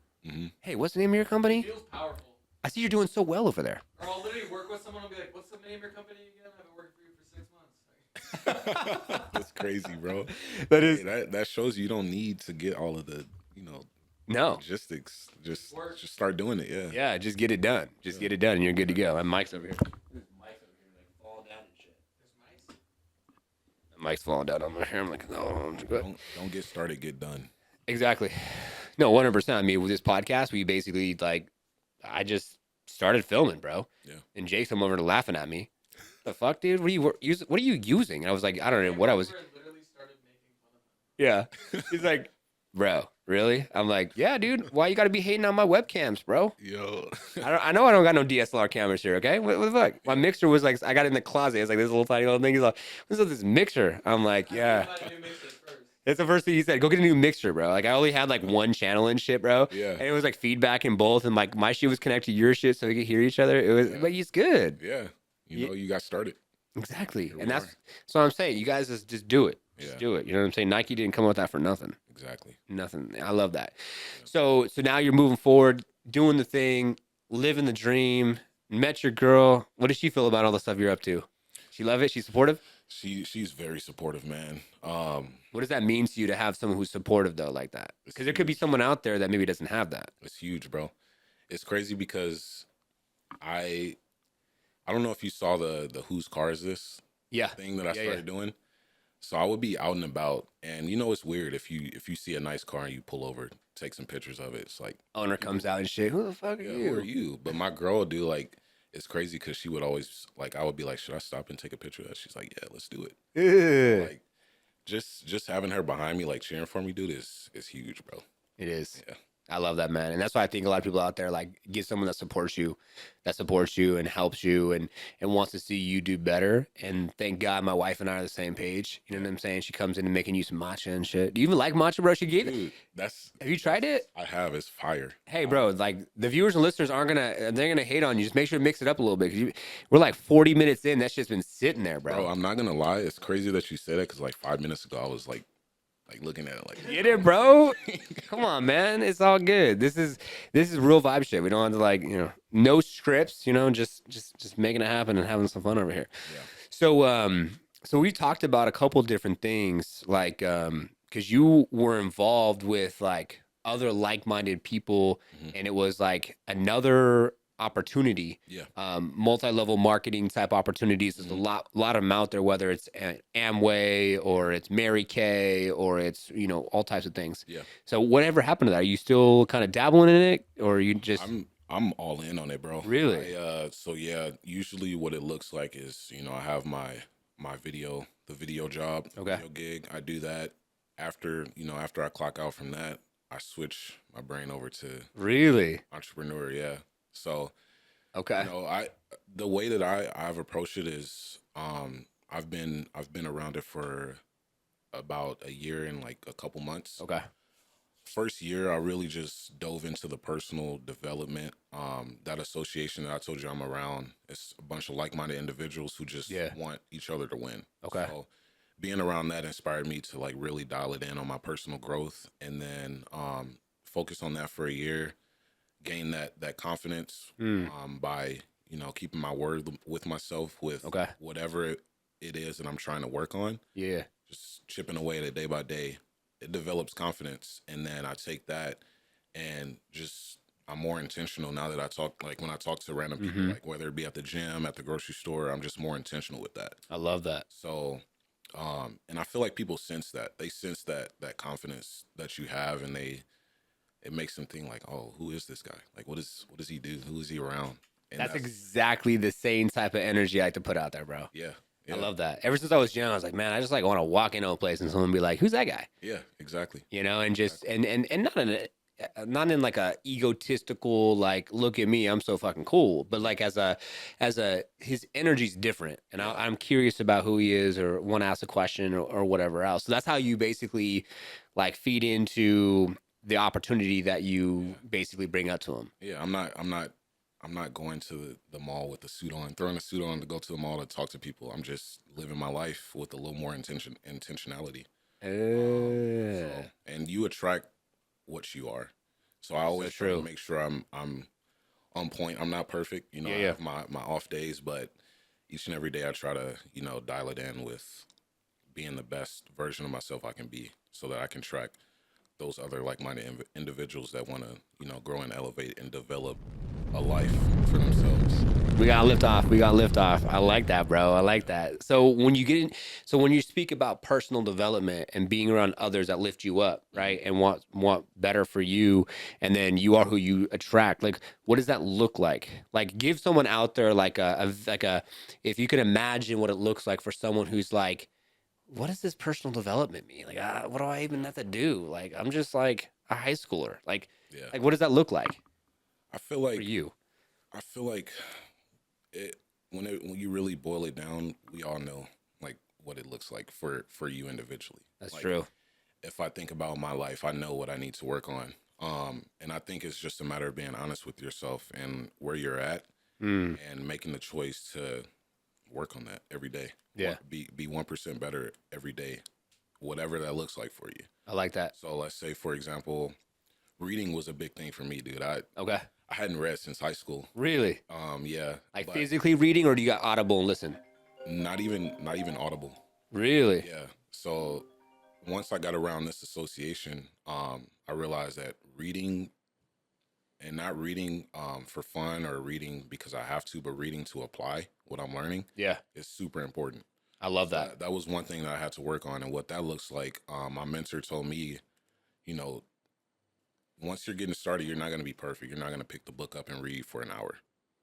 hey, what's the name of your company? It feels powerful. I see you're doing so well over there. Or I'll literally work with someone and be like, what's the name of your company again? I've been working for you for 6 months. That's crazy, bro. That is that shows you don't need to get all of the, you know, no logistics. Just start doing it. Yeah. Yeah, just get it done. Just get it done and you're good to go. And Mike's over here. There's Mike's over here like falling down and shit. There's mice. Mike's falling down on my hair. I'm like, no, I'm good. Don't get started, get done. Exactly. No, 100%. I mean, with this podcast, we basically like, I just started filming, bro. Yeah. And Jake's come over to laughing at me. The fuck, dude? What are you using? And I was like, I don't know what I was. Literally started making fun of them. Yeah. He's like, bro, really? I'm like, yeah, dude. Why you got to be hating on my webcams, bro? Yo. I know I don't got no DSLR cameras here, okay? What the fuck? My mixer was like, I got it in the closet. It's like this little tiny little thing. He's like, what's up with this mixer? I'm like, yeah. It's the first thing he said. Go get a new mixer, bro. Like I only had like one channel and shit, bro. Yeah. And it was like feedback in both, and like my shit was connected to your shit, so we could hear each other. It was, but he's good. Yeah. You know, you got started. Exactly, and that's what I'm saying. You guys just do it. Just do it. You know what I'm saying? Nike didn't come up with that for nothing. Exactly. Nothing. I love that. Yeah. So now you're moving forward, doing the thing, living the dream. Met your girl. What does she feel about all the stuff you're up to? She love it. She's supportive. She's very supportive, man. What does that mean to you to have someone who's supportive though, like that? Because there could be someone out there that maybe doesn't have that. It's huge, bro. It's crazy because I don't know if you saw the whose car is this thing that I started doing. So I would be out and about, and you know it's weird if you see a nice car and you pull over, take some pictures of it. It's like owner comes out and shit. Who the fuck are you? Who are you? But my girl would do like. It's crazy because she would always like I would be like, should I stop and take a picture of that? She's like, yeah, let's do it. Yeah. Like just having her behind me, like cheering for me, dude, is huge, bro. It is. Yeah. I love that, man. And that's why I think a lot of people out there like get someone that supports you and helps you and wants to see you do better. And thank God my wife and I are the same page. You know what I'm saying? She comes in and making you some matcha and shit. Do you even like matcha, bro? She gave it. Dude, Have you tried it? I have. It's fire. Hey, bro, like the viewers and listeners aren't gonna they're gonna hate on you. Just make sure to mix it up a little bit. 'Cause we're like 40 minutes in. That shit's been sitting there, bro. Bro, I'm not gonna lie. It's crazy that you said that because like 5 minutes ago I was like looking at it like Get it, bro? Come on, man. It's all good. This is real vibe shit. We don't have to like, no scripts, just making it happen and having some fun over here. Yeah. So we talked about a couple different things, like because you were involved with like other like-minded people, and it was like another opportunity. Yeah. Multi-level marketing type opportunities. There's a lot of them out there, whether it's Amway or it's Mary Kay or it's all types of things. Yeah. So whatever happened to that? Are you still kind of dabbling in it, or you just? I'm all in on it, bro. Really? So yeah, usually what it looks like is I have my the video job, video gig. I do that after I clock out from that, I switch my brain over to really entrepreneur. Yeah. So, okay. The way that I've approached it is, I've been around it for about a year and like a couple months. Okay. First year, I really just dove into the personal development. That association that I told you I'm around, it's a bunch of like-minded individuals who just want each other to win. Okay. So being around that inspired me to like really dial it in on my personal growth, and then focus on that for a year. Gain that confidence by keeping my word with myself with whatever it is that I'm trying to work on. Yeah, just chipping away at it day by day. It develops confidence, and then I take that and just I'm more intentional now that I talk, like when I talk to random people, like whether it be at the gym, at the grocery store, I'm just more intentional with that. I love that. So and I feel like people sense that. They sense that confidence that you have, and it makes them think like, oh, who is this guy? Like, what does he do? Who is he around? And that's exactly the same type of energy I like to put out there, bro. Yeah. I love that. Ever since I was young, I was like, man, I just like want to walk into a place and someone be like, who's that guy? Yeah, exactly. And just and not in like a egotistical like, look at me, I'm so fucking cool, but like as a his energy's different, and I'm curious about who he is, or want to ask a question or whatever else. So that's how you basically like feed into the opportunity that you basically bring up to him. Yeah, I'm not going to the mall with a suit on, throwing a suit on to go to the mall to talk to people. I'm just living my life with a little more intentionality. And you attract what you are. So I always try to make sure I'm on point. I'm not perfect. I have my off days, but each and every day I try to, dial it in with being the best version of myself I can be, so that I can track those other like-minded individuals that want to, grow and elevate and develop a life for themselves. We got liftoff. I like that, bro. I like that. So when you speak about personal development and being around others that lift you up, right, and want better for you, and then you are who you attract, like, what does that look like? Like, give someone out there like a if you can imagine what it looks like for someone who's like, what does this personal development mean? Like, what do I even have to do? Like, I'm just like a high schooler. Like, like, what does that look like? I feel like for you. I feel like when you really boil it down, we all know like what it looks like for you individually. That's like, true. If I think about my life, I know what I need to work on. And I think it's just a matter of being honest with yourself and where you're at, and making the choice to work on that every day. Yeah. Be 1% better every day, whatever that looks like for you. I like that. So let's say, for example, reading was a big thing for me, dude. I hadn't read since high school. Really? Yeah. Like physically reading, or do you got Audible and listen? Not even Audible. Really? Yeah. So once I got around this association, I realized that reading, and not reading for fun or reading because I have to, but reading to apply what I'm learning, is super important. I love that. That was one thing that I had to work on, and what that looks like. My mentor told me, once you're getting started, you're not going to be perfect. You're not going to pick the book up and read for an hour.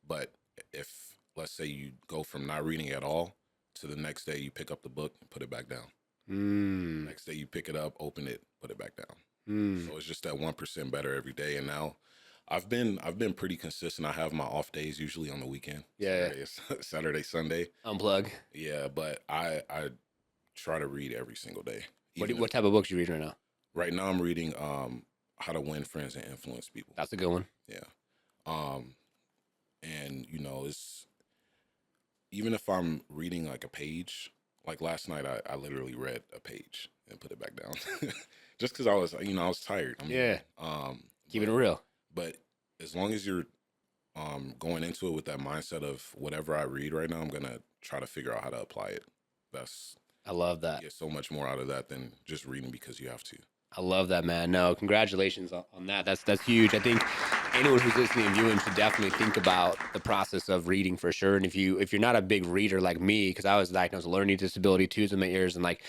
But if, let's say, you go from not reading at all to the next day, you pick up the book and put it back down. Next day, you pick it up, open it, put it back down. So it's just that 1% better every day. And now I've been pretty consistent. I have my off days usually on the weekend. Yeah. Saturday, Sunday. Unplug. Yeah, but I try to read every single day. What type of books you read right now? Right now I'm reading How to Win Friends and Influence People. That's a good one. Yeah. And it's even if I'm reading like a page, like last night I literally read a page and put it back down. Just because I was tired. Keeping it real. But as long as you're going into it with that mindset of whatever I read right now, I'm gonna try to figure out how to apply it. I love that. You get so much more out of that than just reading because you have to. I love that, man. No, congratulations on that. That's huge. I think anyone who's listening and viewing should definitely think about the process of reading for sure. And if you're not a big reader like me, because I was diagnosed with a learning disability too in my ears, and like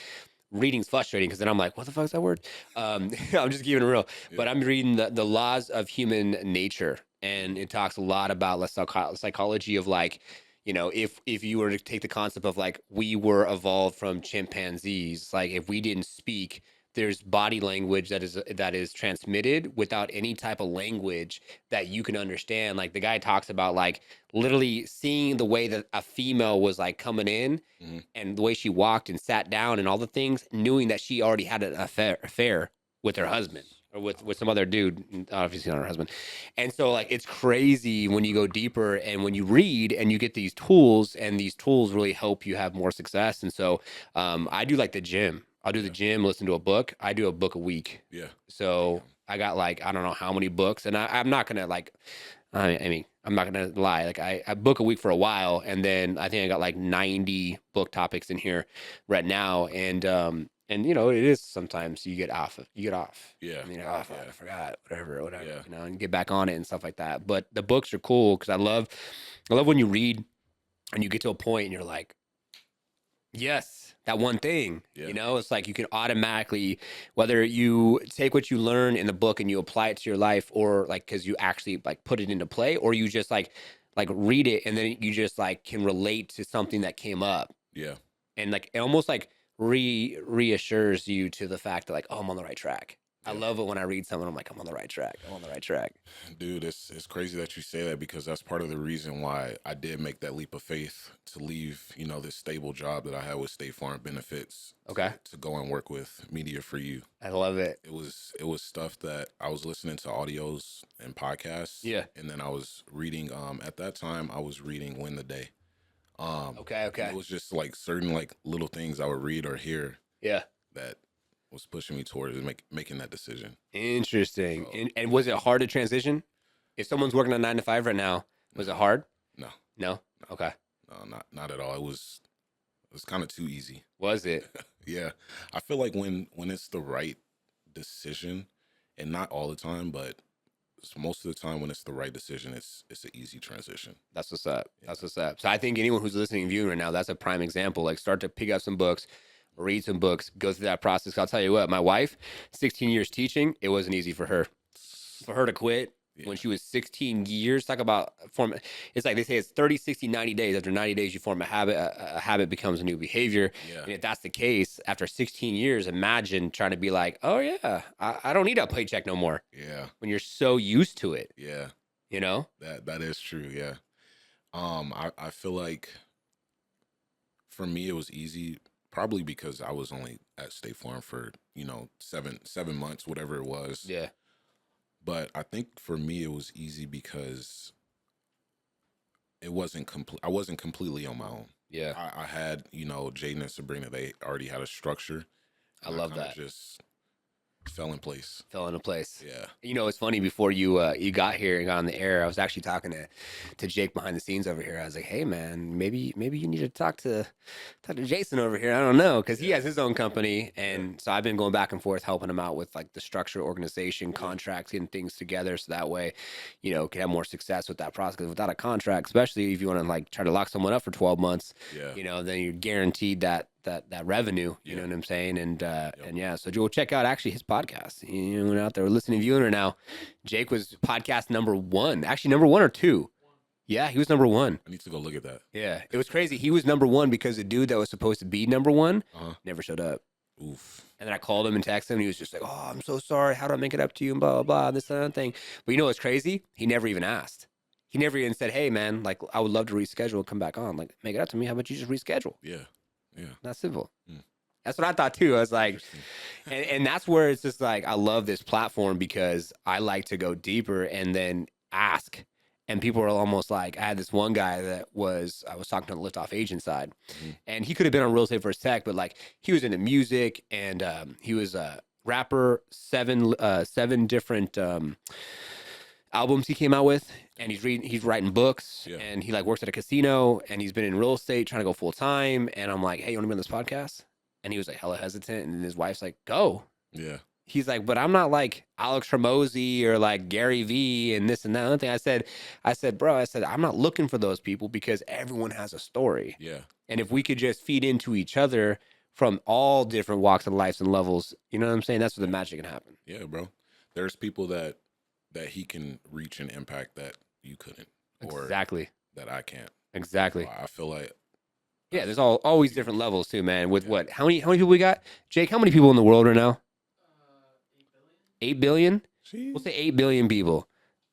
reading's frustrating because then I'm like, what the fuck is that word? I'm just keeping it real. Yeah. But I'm reading the Laws of Human Nature, and it talks a lot about the psychology of like, if you were to take the concept of like we were evolved from chimpanzees, like if we didn't speak, there's body language that is transmitted without any type of language that you can understand. Like the guy talks about like literally seeing the way that a female was like coming in and the way she walked and sat down and all the things, knowing that she already had an affair with her husband or with some other dude, obviously not her husband. And so like, it's crazy when you go deeper and when you read and you get these tools, and these tools really help you have more success. And so I do like the gym. I'll do the gym, listen to a book. I do a book a week. Yeah. So I got like, I don't know how many books, and I'm not going to like, I mean, I'm not going to lie. Like I book a week for a while, and then I think I got like 90 book topics in here right now. And it is sometimes you get off. Yeah. I mean, I forgot, whatever, Yeah. and get back on it and stuff like that. But the books are cool because I love when you read and you get to a point and you're like, yes, that one thing. Yeah. It's like you can automatically, whether you take what you learn in the book and you apply it to your life, or like because you actually like put it into play, or you just like read it and then you just like can relate to something that came up. Yeah. And like it almost like reassures you to the fact that like, oh, I'm on the right track. I love it when I read something. I'm like, I'm on the right track. Dude, it's crazy that you say that, because that's part of the reason why I did make that leap of faith to leave, this stable job that I had with State Farm Benefits. Okay. To go and work with Media for You. I love it. It was stuff that I was listening to audios and podcasts. Yeah. And then I was reading, at that time I was reading Win the Day. Okay. It was just like certain like little things I would read or hear. Yeah. That was pushing me towards making that decision. Interesting. So, and was it hard to transition? If someone's working a 9 to 5 right now, was it hard? No. Okay. No, not at all. It was kind of too easy. Was it? Yeah. I feel like when it's the right decision, and not all the time, but most of the time when it's the right decision, it's an easy transition. That's what's up. Yeah. That's what's up. So I think anyone who's listening and viewing right now, that's a prime example. Like start to pick up some books, read some books, go through that process. I'll tell you what, my wife, 16 years teaching, it wasn't easy for her. For her to quit when she was 16 years, talk about form. It's like they say it's 30, 60, 90 days. After 90 days, you form a habit. A habit becomes a new behavior. Yeah. And if that's the case, after 16 years, imagine trying to be like, oh yeah, I don't need a paycheck no more. Yeah. When you're so used to it. Yeah. That is true. Yeah. I feel like for me, it was easy. Probably because I was only at State Farm for, 7 months, whatever it was. Yeah. But I think for me, it was easy because it wasn't complete. I wasn't completely on my own. Yeah. I had, Jaden and Sabrina, they already had a structure. I love that. Just fell into place. Yeah. It's funny, before you got here and got on the air, I was actually talking to Jake behind the scenes over here. I was like, hey man, maybe you need to talk to Jason over here. I don't know, because he has his own company, and so I've been going back and forth helping him out with like the structure, organization, contracts, getting things together, so that way, can have more success with that process. Because without a contract, especially if you want to like try to lock someone up for 12 months, then you're guaranteed that revenue, you know what I'm saying? And so go check out actually his podcast. Anyone out there listening, viewing right now, Jake was podcast number 1, actually number 1 or 2. Yeah, he was number 1. I need to go look at that. Yeah, it was crazy. He was number 1 because the dude that was supposed to be number 1 never showed up. Oof. And then I called him and texted him, and he was just like, "Oh, I'm so sorry. How do I make it up to you?" And blah blah blah. This and that thing. But you know what's crazy? He never even asked. He never even said, "Hey, man, like I would love to reschedule and come back on. Like, make it up to me. How about you just reschedule?" Yeah. Yeah. Not simple. Mm. That's what I thought too. I was like, Interesting. and that's where it's just like I love this platform because I like to go deeper and then ask. And people are almost like, I had this one guy I was talking to the Liftoff agent side, and he could have been on real estate versus tech, but like he was into music and he was a rapper, seven different albums he came out with, and he's writing books, Yeah. and he like works at a casino, and he's been in real estate trying to go full time. And I'm like, hey, you want to be on this podcast? And he was like hella hesitant, and his wife's like, go. Yeah. He's like, but I'm not like Alex Hormozy or like Gary Vee and this and that. Another thing I said, bro, I'm not looking for those people because everyone has a story. Yeah. And if we could just feed into each other from all different walks of life and levels, you know what I'm saying? That's where the magic can happen. Yeah, bro. There's people that he can reach and impact that you couldn't, or Exactly. that I can't. Exactly. So I feel like Yeah, there's always different levels too, man. With what? How many people we got? Jake, how many people in the world right now? 8 billion? We'll say 8 billion people.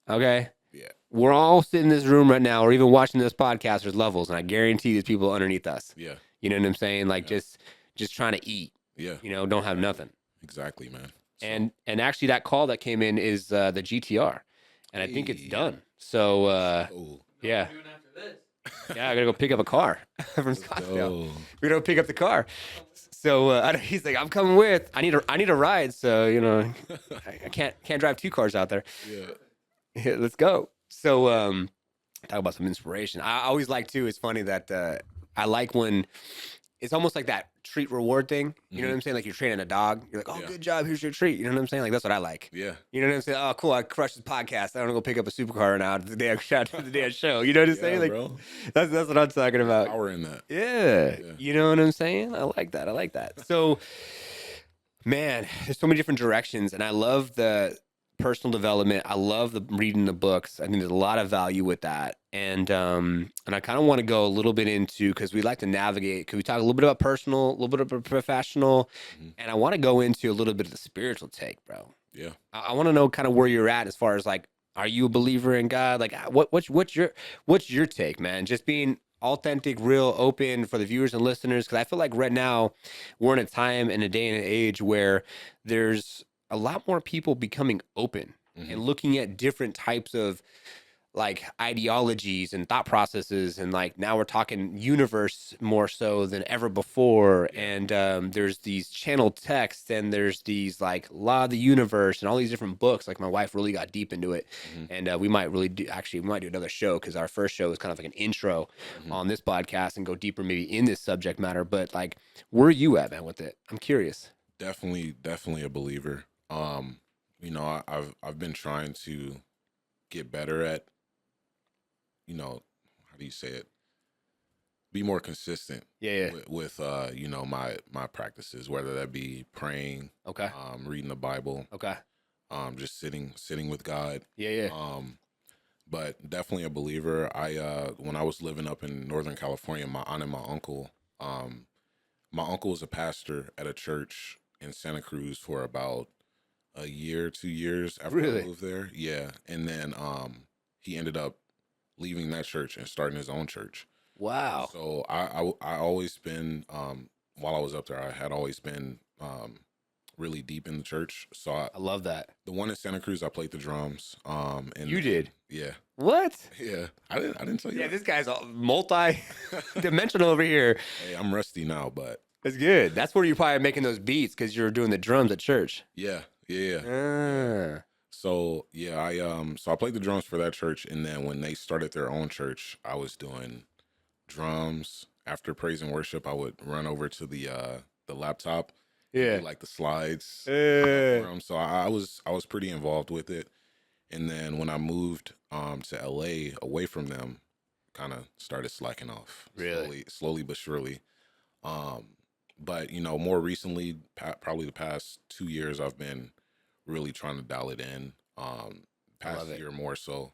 Okay? Yeah. We're all sitting in this room right now or even watching this podcast. There's levels, and I guarantee there's people underneath us. Yeah. You know what I'm saying? Like Yeah. just trying to eat. Yeah. You know, don't have nothing. Exactly, man. So, And actually that call that came in is the GTR. And I think it's Hey. done. So oh, yeah. What are we doing after this? Yeah, I gotta go pick up a car from Scottsdale. oh, We're gonna pick up the car. So he's like, I'm coming with. I need a ride. So you know, I can't drive two cars out there. yeah. Yeah, let's go. So talk about some inspiration. I always like too. It's funny that I like when it's almost like that treat reward thing. You know what I'm saying? Like you're training a dog. You're like, oh, Yeah. good job. Here's your treat. You know what I'm saying? Like that's what I like. Yeah. You know what I'm saying? Oh, cool. I crushed the podcast. I want to go pick up a supercar now the day I shot to the day I show. You know what I'm saying? Like bro. that's what I'm talking about. Power in that. Yeah. Yeah. You know what I'm saying? I like that. So, man, there's so many different directions, and I love the personal development. I love the reading the books. I think there's a lot of value with that. And I kind of want to go a little bit into, because we like to navigate, because we talk a little bit about personal, a little bit about professional, and I want to go into a little bit of the spiritual take, bro. Yeah. I want to know kind of where you're at as far as like, are you a believer in God? Like, what's your take, man? Just being authentic, real, open for the viewers and listeners, because I feel like right now we're in a time and a day and an age where there's a lot more people becoming open and looking at different types of like ideologies and thought processes, and like now we're talking universe more so than ever before. And there's these channel texts, and there's these like law of the universe and all these different books. Like my wife really got deep into it, and we might do another show, because our first show is kind of like an intro on this podcast and go deeper maybe in this subject matter. But like, where are you at, man, with it? I'm curious. Definitely a believer. You know, I've been trying to get better at, you know, how do you say it? Be more consistent. Yeah. With you know, my practices, whether that be praying, Okay. reading the Bible, Okay. just sitting with God. Yeah. But definitely a believer. When I was living up in Northern California, my aunt and my uncle was a pastor at a church in Santa Cruz for about a year, 2 years after Really? I moved there. Yeah. And then he ended up leaving that church and starting his own church. Wow. So I always been, while I was up there, I had always been really deep in the church. So I love that. the one in Santa Cruz, I played the drums. And You did? Yeah. What? Yeah. I didn't tell you Yeah, that. this guy's all multi-dimensional over here. Hey, I'm rusty now, but That's good. That's where you're probably making those beats, because you're doing the drums at church. yeah. So yeah, I played the drums for that church, and then when they started their own church, I was doing drums. After praise and worship, I would run over to the laptop, and do, like the slides. For 'em. So I was pretty involved with it, and then when I moved to LA away from them, kind of started slacking off. Really? Slowly but surely. But you know, more recently, probably the past 2 years, I've been really trying to dial it in. Past love it. year more so.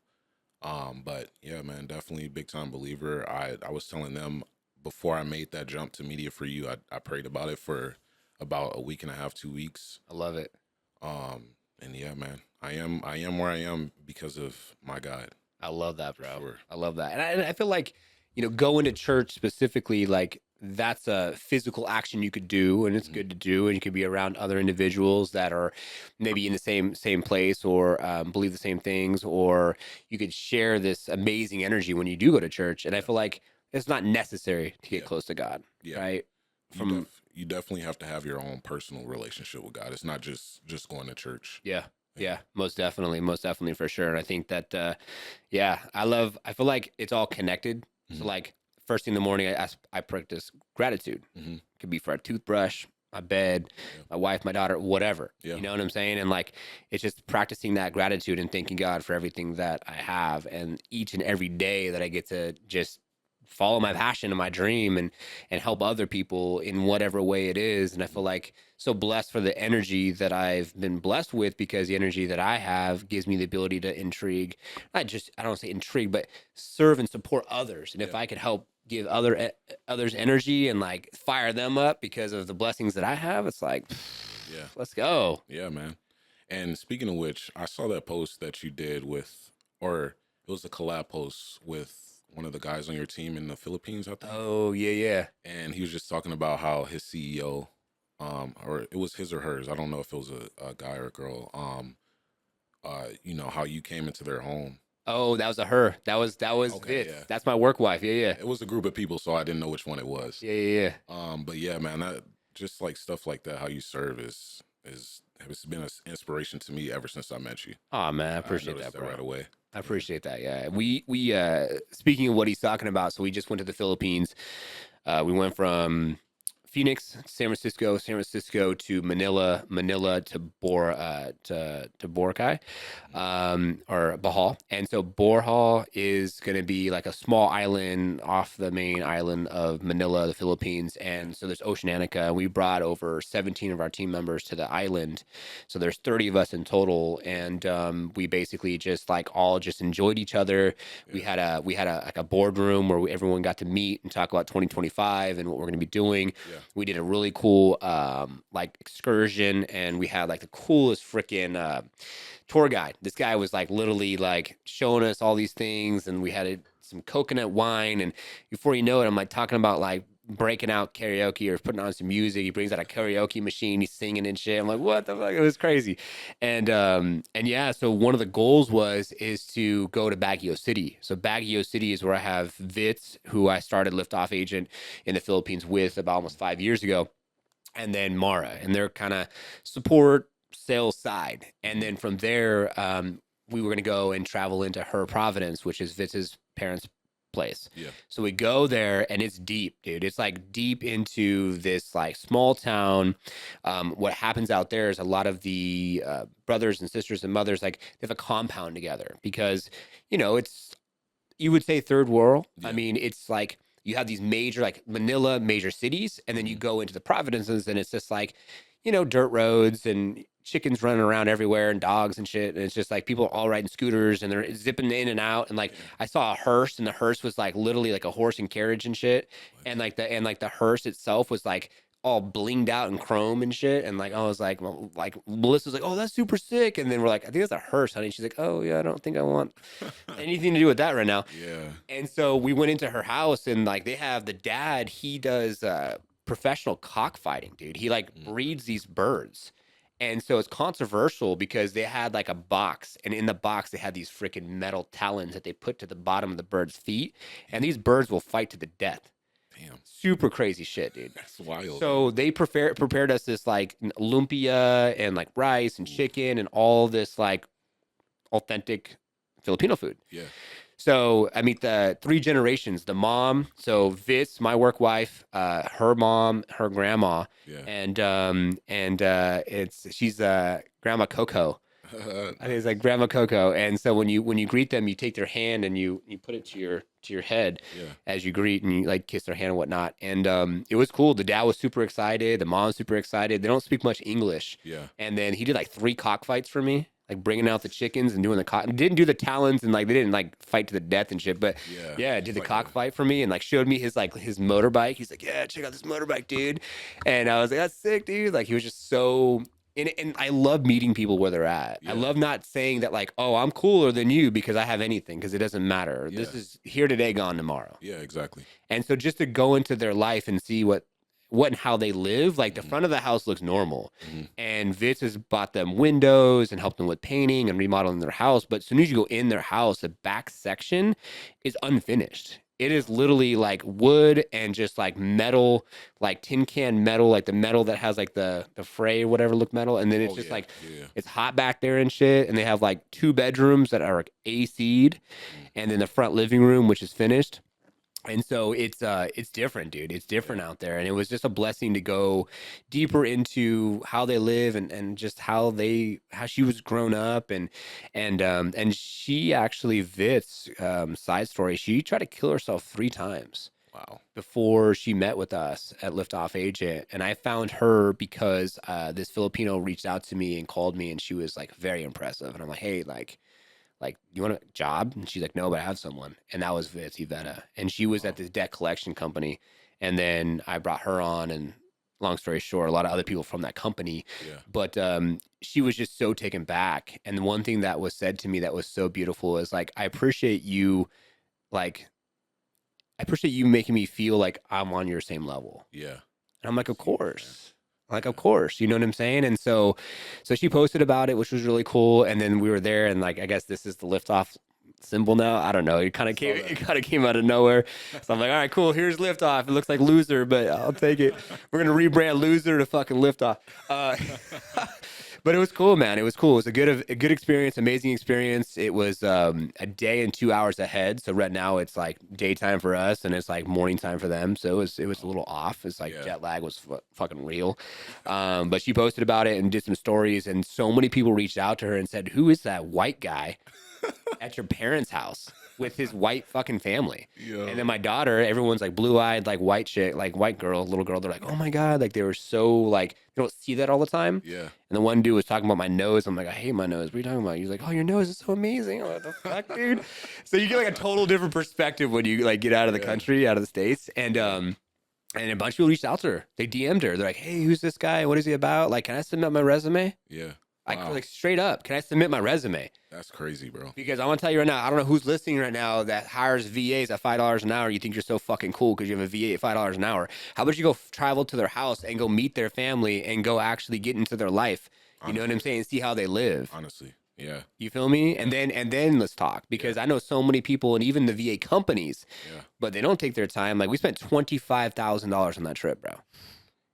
But yeah, man, definitely big time believer. I was telling them before I made that jump to media for you, I prayed about it for about a week and a half, 2 weeks. I love it. And yeah, man, I am where I am because of my God. I love that, For bro. sure. I love that. And I feel like, going to church specifically, like that's a physical action you could do, and it's good to do, and you could be around other individuals that are maybe in the same place, or believe the same things, or you could share this amazing energy when you do go to church. And I feel like it's not necessary to get close to God, Yeah. right? You definitely have to have your own personal relationship with God. It's not just going to church. Yeah, most definitely for sure. And I think that, I feel like it's all connected. So like first thing in the morning, I practice gratitude. It could be for a toothbrush, my bed, my wife, my daughter, whatever. You know what I'm saying? And like, it's just practicing that gratitude and thanking God for everything that I have. And each and every day that I get to just follow my passion and my dream and help other people in whatever way it is. And I feel like so blessed for the energy that I've been blessed with, because the energy that I have gives me the ability to I don't want to say intrigue, but serve and support others. And if I could help give others energy and like fire them up because of the blessings that I have, it's like, let's go. Yeah, man. And speaking of which, I saw that post that you did or it was a collab post with one of the guys on your team in the Philippines, I think. Oh, yeah. And he was just talking about how his CEO, or it was his or hers, I don't know if it was a guy or a girl, how you came into their home. Oh, that was a her. That was Okay, Fitz. yeah. That's my work wife. Yeah. It was a group of people, so I didn't know which one it was. Yeah. But yeah, man, that just like stuff like that, how you serve has been an inspiration to me ever since I met you. Oh man, I appreciate noticed that, bro. right away. I appreciate that. Yeah, we speaking of what he's talking about, so we just went to the Philippines. We went from Phoenix, San Francisco to Manila to Boracay, or Bohol. And so Bohol is going to be like a small island off the main island of Manila, the Philippines. And so there's Oceanica. We brought over 17 of our team members to the island. So there's 30 of us in total. And we basically just all enjoyed each other. Yeah. We had a boardroom where everyone got to meet and talk about 2025 and what we're going to be doing. Yeah. We did a really cool excursion, and we had the coolest freaking tour guide. This guy was literally showing us all these things, and we had some coconut wine, and before you know it, I'm talking about breaking out karaoke or putting on some music. He brings out a karaoke machine, he's singing and shit. I'm like, what the fuck? It was crazy. And yeah, so one of the goals is to go to Baguio City. So Baguio City is where I have Vitz, who I started Liftoff agent in the Philippines with about almost 5 years ago, and then Mara, and their kind of support sales side. And then from there, we were going to go and travel into her Providence, which is Vitz's parents' place. Yeah. So we go there, and it's deep, dude. It's deep into this small town. What happens out there is a lot of the brothers and sisters and mothers, they have a compound together, because it's, you would say, third world. Yeah. I mean, it's you have these major Manila major cities, and then you go into the Providences, and it's just dirt roads and chickens running around everywhere and dogs and shit. And it's just people all riding scooters, and they're zipping in and out. And I saw a hearse, and the hearse was literally a horse and carriage and shit. And the hearse itself was all blinged out in chrome and shit. And I was Melissa's oh, that's super sick. And then we're I think that's a hearse, honey. She's oh yeah, I don't think I want anything to do with that right now. Yeah. And so we went into her house, and they have the dad, he does professional cockfighting, dude. He breeds these birds. And so it's controversial because they had a box, and in the box they had these freaking metal talons that they put to the bottom of the bird's feet, and these birds will fight to the death. Damn. Super crazy shit, dude. That's wild. So they prepared us this lumpia and rice and chicken and all this authentic Filipino food. Yeah. So I meet the 3 generations, the mom, so Vitz, my work wife, her mom, her grandma, yeah. And she's Grandma Coco. I think it's Grandma Coco. And so when you greet them, you take their hand and you put it to your head, yeah, as you greet, and you kiss their hand and whatnot. And it was cool. The dad was super excited, the mom's super excited. They don't speak much English. Yeah. And then he did 3 cockfights for me. like bringing out the chickens and doing the cock. Didn't do the talons and like they didn't like fight to the death and shit, but yeah, did the like cockfight for me and like showed me his motorbike. He's like, yeah, check out this motorbike, dude. And I was like, that's sick, dude. Like he was just so. And I love meeting people where they're at. I love not saying that like, oh, I'm cooler than you because I have anything, because it doesn't matter. This is here today, gone tomorrow. Yeah, exactly. And so just to go into their life and see what and how they live, like the front of the house looks normal. And Vitz has bought them windows and helped them with painting and remodeling their house. But as soon as you go in their house, the back section is unfinished. It is literally like wood and just like metal, like tin can metal, like the metal that has like the fray or whatever look metal. And then it's just it's hot back there and shit. And they have like 2 bedrooms that are like AC'd, and then the front living room, which is finished. And so it's different, dude. It's different out there. And it was just a blessing to go deeper into how they live and just how she was grown up. And she actually, Vitz, side story, she tried to kill herself 3 times. Wow. Before she met with us at Liftoff Agent. And I found her because this Filipino reached out to me and called me, and she was like very impressive. And I'm like, hey, like, you want a job? And she's like, no, but I have someone. And that was Vitz Iveta. And she was at this debt collection company. And then I brought her on, and long story short, a lot of other people from that company. Yeah. But she was just so taken back. And the one thing that was said to me that was so beautiful is like, I appreciate you making me feel like I'm on your same level. Yeah. And I'm like, of course. Like, of course, you know what I'm saying? And so she posted about it, which was really cool. And then we were there, and like, I guess this is the Liftoff symbol now. I don't know. It kind of came out of nowhere. So I'm like, all right, cool. Here's Liftoff. It looks like Loser, but I'll take it. We're going to rebrand Loser to fucking Liftoff. But it was cool, man. It was cool. It was a good experience, amazing experience. It was a day and 2 hours ahead. So right now it's like daytime for us, and it's like morning time for them. So it was a little off. It's like jet lag was fucking real. But she posted about it and did some stories, and so many people reached out to her and said, "Who is that white guy at your parents' house with his white fucking family?" And then my daughter, everyone's like blue-eyed, like white chick, like white girl, little girl. They're like, "Oh my God." Like they were so like, you don't see that all the time. Yeah. And the one dude was talking about my nose. I'm like, I hate my nose. What are you talking about? He's like, oh, your nose is so amazing. I'm like, what the fuck, dude? So you get like a total different perspective when you like get out of the country, out of the States. And a bunch of people reached out to her. They DM'd her. They're like, hey, who's this guy? What is he about? Like, can I submit my resume? Yeah. Like straight up, can I submit my resume? That's crazy, bro. Because I'm gonna tell you right now, I don't know who's listening right now that hires VAs at $5 an hour. You think you're so fucking cool because you have a VA at $5 an hour. How about you go travel to their house and go meet their family and go actually get into their life? You know what I'm saying? See how they live. Honestly, yeah. You feel me? And then let's talk, because I know so many people, and even the VA companies, but they don't take their time. Like we spent $25,000 on that trip, bro.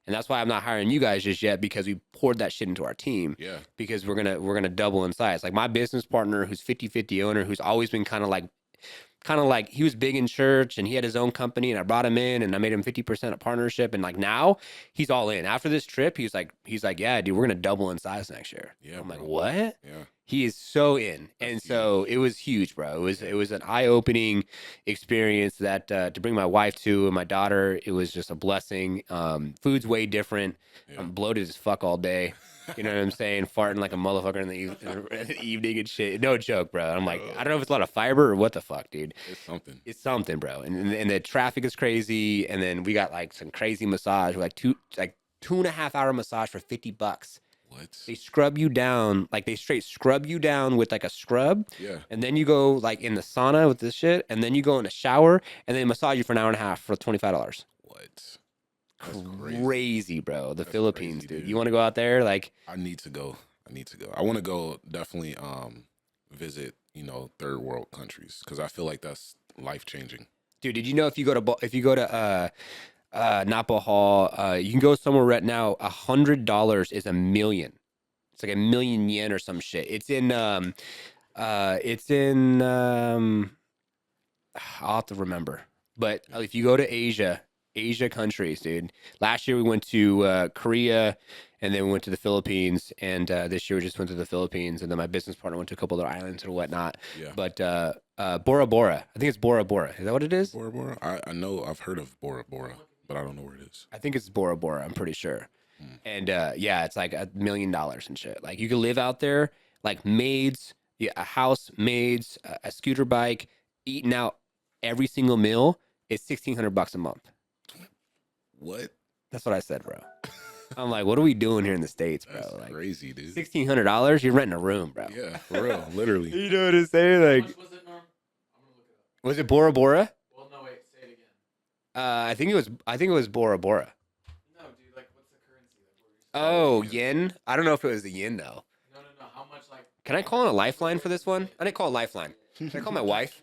And that's why I'm not hiring you guys just yet, because we poured that shit into our team. Yeah. Because we're gonna double in size. Like my business partner, who's 50-50 owner, who's always been kind of like he was big in church and he had his own company, and I brought him in and I made him 50% a partnership, and like now he's all in. After this trip, he's like, yeah, dude, we're gonna double in size next year. Yeah. I'm like, what? Yeah. He is so in. And so it was huge, bro. It was an eye-opening experience that to bring my wife to, and my daughter, it was just a blessing. Food's way different. Yeah. I'm bloated as fuck all day. You know what I'm saying? Farting like a motherfucker in the evening and shit. No joke, bro. I'm like, I don't know if it's a lot of fiber or what the fuck, dude. It's something, bro. And the traffic is crazy. And then we got like some crazy massage, like 2.5 hour massage for $50. What? They scrub you down, like they straight scrub you down with like a scrub. Yeah. And then you go like in the sauna with this shit, and then you go in a shower, and they massage you for an hour and a half for $25. What? Crazy, bro. The Philippines, crazy, dude. You want to go out there? Like, I need to go. I want to go definitely visit, third world countries, because I feel like that's life changing. Dude, did you know if you go to Napa Hall, you can go somewhere right now. $100 is $1 million. It's like 1 million yen or some shit. It's in I'll have to remember. But if you go to Asia countries, dude. Last year we went to Korea, and then we went to the Philippines, and this year we just went to the Philippines, and then my business partner went to a couple other islands or whatnot. Yeah. But Bora Bora, I think it's Bora Bora. Is that what it is? Bora Bora. I know I've heard of Bora Bora, but I don't know where it is. I think it's Bora Bora. I'm pretty sure. And it's like $1 million and shit. Like you can live out there like maids, yeah, a house, maids, a scooter bike, eating out every single meal is $1,600 a month. What? That's what I said, bro. I'm like, what are we doing here in the States, bro? That's Like crazy, dude. $1,600, you're renting a room, bro. Yeah, for real, literally. You know what I'm saying? How Like, much was it, Norm? I'm gonna look it up. was it Bora Bora? Well, no, wait. Say it again. I think it was Bora Bora. No, dude. Like, what's the currency? Like, what are you Oh, yen. I don't know if it was the yen though. No. How much? Like. Can I call in a lifeline for this one? I didn't call a lifeline. Can I call my wife?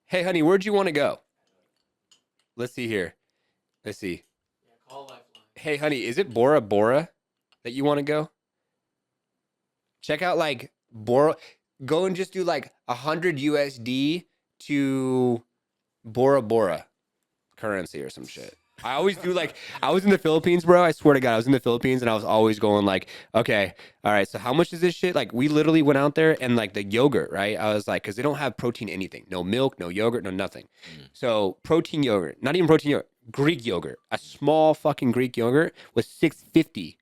Hey, honey, where'd you want to go? Let's see here. Let's see. Yeah, call Lifeline. Hey, honey, is it Bora Bora that you want to go? Check out like Bora. Go and just do like 100 USD to Bora Bora currency or some shit. I always do like, I was in the Philippines, bro. I swear to God, I was in the Philippines and I was always going like, okay, all right, so how much is this shit? Like, we literally went out there and like the yogurt, right? I was like, because they don't have protein anything. No milk, no yogurt, no nothing. So protein yogurt, not even protein yogurt, Greek yogurt. A small fucking Greek yogurt was $6.50.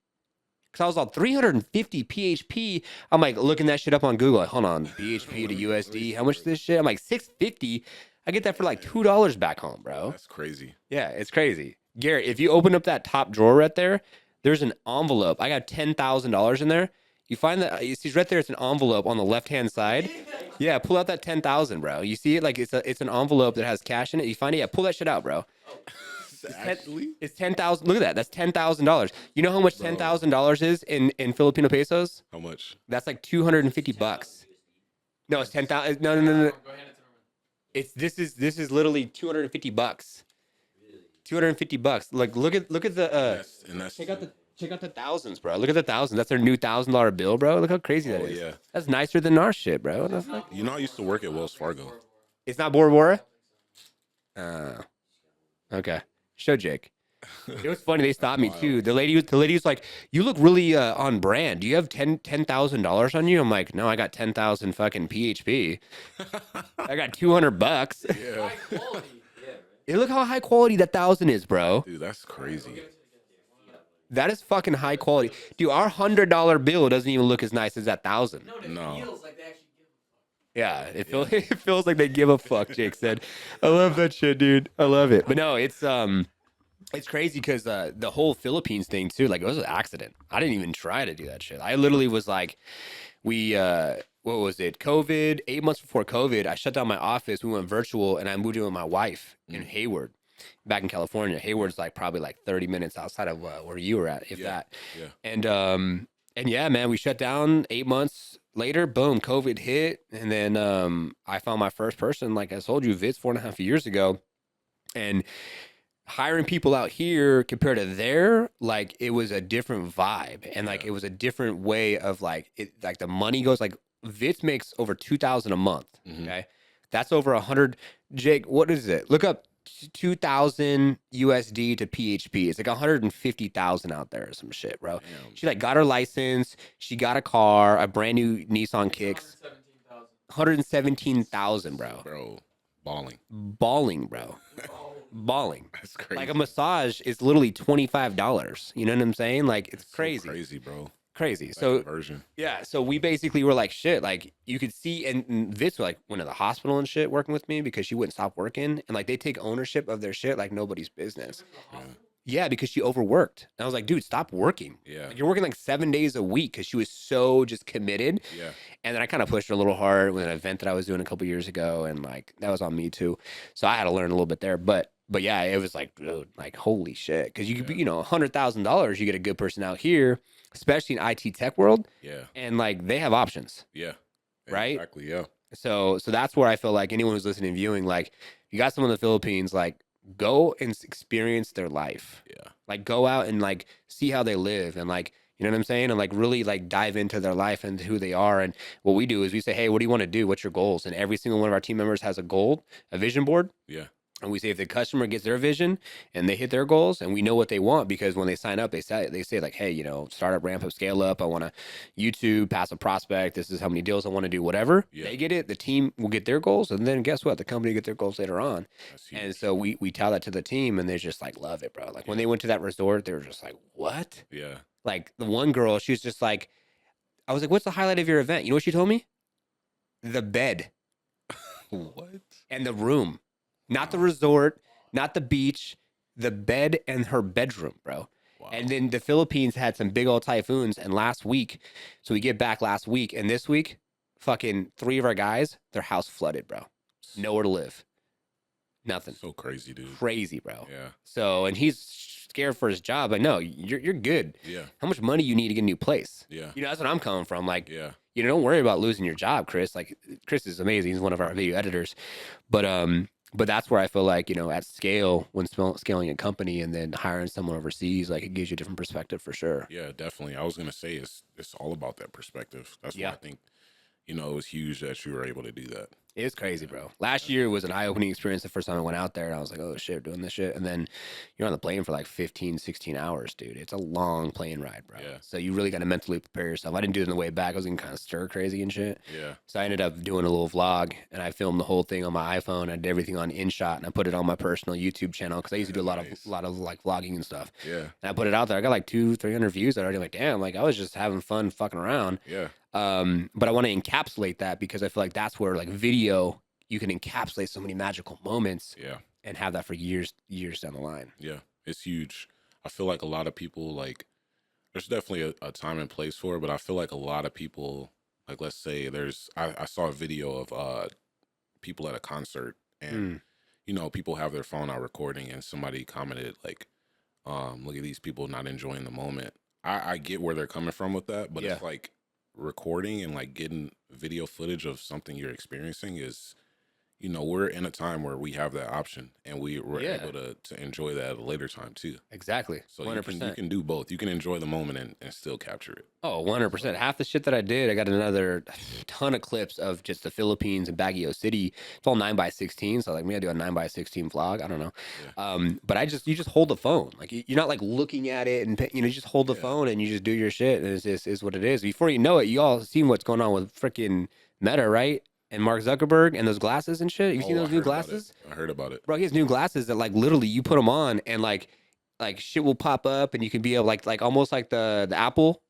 Because I was on 350 PHP. I'm like looking that shit up on Google. Like, hold on, PHP to USD. How much is this shit? I'm like, $6.50. I get that for like $2 back home, bro. That's crazy. Yeah, it's crazy. Garrett, if you open up that top drawer right there, there's an envelope. I got $10,000 in there. You find that, you see right there, it's an envelope on the left-hand side. Yeah, pull out that 10,000, bro. You see it like it's an envelope that has cash in it. You find it, yeah, pull that shit out, bro. Actually, It's 10,000. Look at that. That's $10,000. You know how much $10,000 is in Filipino pesos? how much? That's like $250. No, it's 10,000. No. Go hand it to Norman. It's this is literally $250. $250. Like look at the And that's check out the thousands, bro. Look at the thousands. That's their new $1,000 bill, bro. Look how crazy that is. yeah. That's nicer than our shit, bro. What the fuck? You know, I used to work at Wells Fargo. It's not Bora Bora? Okay. Show Jake. It was funny. They stopped me too. The lady was like, "You look really on brand. Do you have $10,000 on you?" I'm like, "No, I got 10,000 fucking PHP. I got $200." Yeah, High quality. Yeah, right. Hey, look how high quality that 1,000 is, bro. dude, that's crazy. That is fucking high quality, dude. Our $100 bill doesn't even look as nice as that 1,000. No, it No. feels like they actually give a fuck. Yeah, it feels like they give a fuck. Jake said, "I love that shit, dude. I love it." But no, it's crazy because the whole Philippines thing too, like it was an accident. I didn't even try to do that shit. I literally was like, what was it? COVID, 8 months before COVID, I shut down my office. We went virtual and I moved in with my wife in Hayward, back in California. Hayward's like probably like 30 minutes outside of where you were at, if that. Yeah. And yeah, man, we shut down 8 months later. Boom, COVID hit. And then I found my first person, like I told you, Vitz 4.5 years ago. And hiring people out here compared to there, like it was a different vibe, and like it was a different way of like it. Like the money goes like Vitz makes over 2,000 a month. Okay, that's over 100. Jake, what is it? Look up 2,000 USD to PHP. It's like 150,000 out there or some shit, bro. Damn. She like got her license. She got a car, a brand new Nissan Kicks. 117,000, bro. Bro, Balling, bro. Balling. that's crazy. Like a massage is literally $25. You know what I'm saying? Like it's So crazy. crazy, bro. Crazy. So Version. yeah, so we basically were like shit. Like you could see, and Vitz like went to the hospital and shit working with me because she wouldn't stop working, and like they take ownership of their shit like nobody's business. Yeah, because she overworked. And I was like, dude, stop working. Yeah. Like, you're working like 7 days a week because she was so just committed. Yeah. And then I kind of pushed her a little hard with an event that I was doing a couple years ago, and like that was on me too. So I had to learn a little bit there, but yeah, it was like, dude, like holy shit, because you could be, you know, $100,000, you get a good person out here, especially in IT tech world, Yeah. and like they have options. Yeah. Right? Exactly. Yeah. So that's where I feel like anyone who's listening and viewing, like you got someone in the Philippines, like go and experience their life. Yeah. Like go out and like see how they live, and like, you know what I'm saying? And like really like dive into their life and who they are. And what we do is we say, hey, what do you want to do? What's your goals? And every single one of our team members has a goal, a vision board. Yeah. And we say if the customer gets their vision and they hit their goals, and we know what they want, because when they sign up, they say like, hey, you know, startup, ramp up, scale up. I want to YouTube, pass a prospect. This is how many deals I want to do, whatever. Yeah. They get it. The team will get their goals. And then guess what? The company get their goals later on. That's huge. And so we tell that to the team, and they just like love it, bro. Like when they went to that resort, they were just like, what? Yeah. Like the one girl, she was just like, I was like, what's the highlight of your event? You know what she told me? The bed What? and the room, not the resort, not the beach, the bed and her bedroom, bro. Wow. And then the Philippines had some big old typhoons. And last week, so we get back last week, and this week, fucking 3 of our guys, their house flooded, bro. Nowhere to live. Nothing. So crazy, dude. Crazy, bro. Yeah. So, and he's scared for his job. Like, no, you're good. Yeah. How much money you need to get a new place? Yeah. You know, that's what I'm coming from. Like, Yeah. you know, don't worry about losing your job, Chris. Like, Chris is amazing. He's one of our video editors. But that's where I feel like, you know, at scale, when scaling a company and then hiring someone overseas, like, it gives you a different perspective for sure. Yeah, definitely. I was gonna say it's all about that perspective. That's why I think, you know, it was huge that you were able to do that. It was crazy, bro. Last year was an eye-opening experience the first time I went out there, and I was like, oh, shit, doing this shit. And then you're on the plane for like 15, 16 hours, dude. It's a long plane ride, bro. Yeah. So you really got to mentally prepare yourself. I didn't do it on the way back. I was getting kind of stir crazy and shit. Yeah. So I ended up doing a little vlog, and I filmed the whole thing on my iPhone. I did everything on InShot, and I put it on my personal YouTube channel because I used to do a lot of like vlogging and stuff. Yeah. And I put it out there. I got like 200-300 views already. Like, damn, like I was just having fun fucking around. Yeah. But I want to encapsulate that because I feel like that's where like video, you can encapsulate so many magical moments Yeah. and have that for years down the line. Yeah. It's huge. I feel like a lot of people, like, there's definitely a time and place for it, but I feel like a lot of people, like, let's say I saw a video of people at a concert, and you know, people have their phone out recording, and somebody commented like, look at these people not enjoying the moment. I get where they're coming from with that, but it's like recording and like getting video footage of something you're experiencing is, you know, we're in a time where we have that option, and we're able to enjoy that at a later time too. Exactly. So 100%. you can do both. You can enjoy the moment and still capture it. Oh, 100%. Half the shit that I did, I got another ton of clips of just the Philippines and Baguio City. It's all 9x16. So like me, I do a 9x16 vlog. I don't know. Yeah. But you just hold the phone. Like you're not like looking at it and, you know, you just hold the phone and you just do your shit. And it's just is what it is. Before you know it, you all seen what's going on with freaking Meta, right? And Mark Zuckerberg and those glasses and shit. You seen those new glasses? I heard about it. Bro, he has new glasses that like literally you put them on and like shit will pop up and you can be able like almost like the Apple.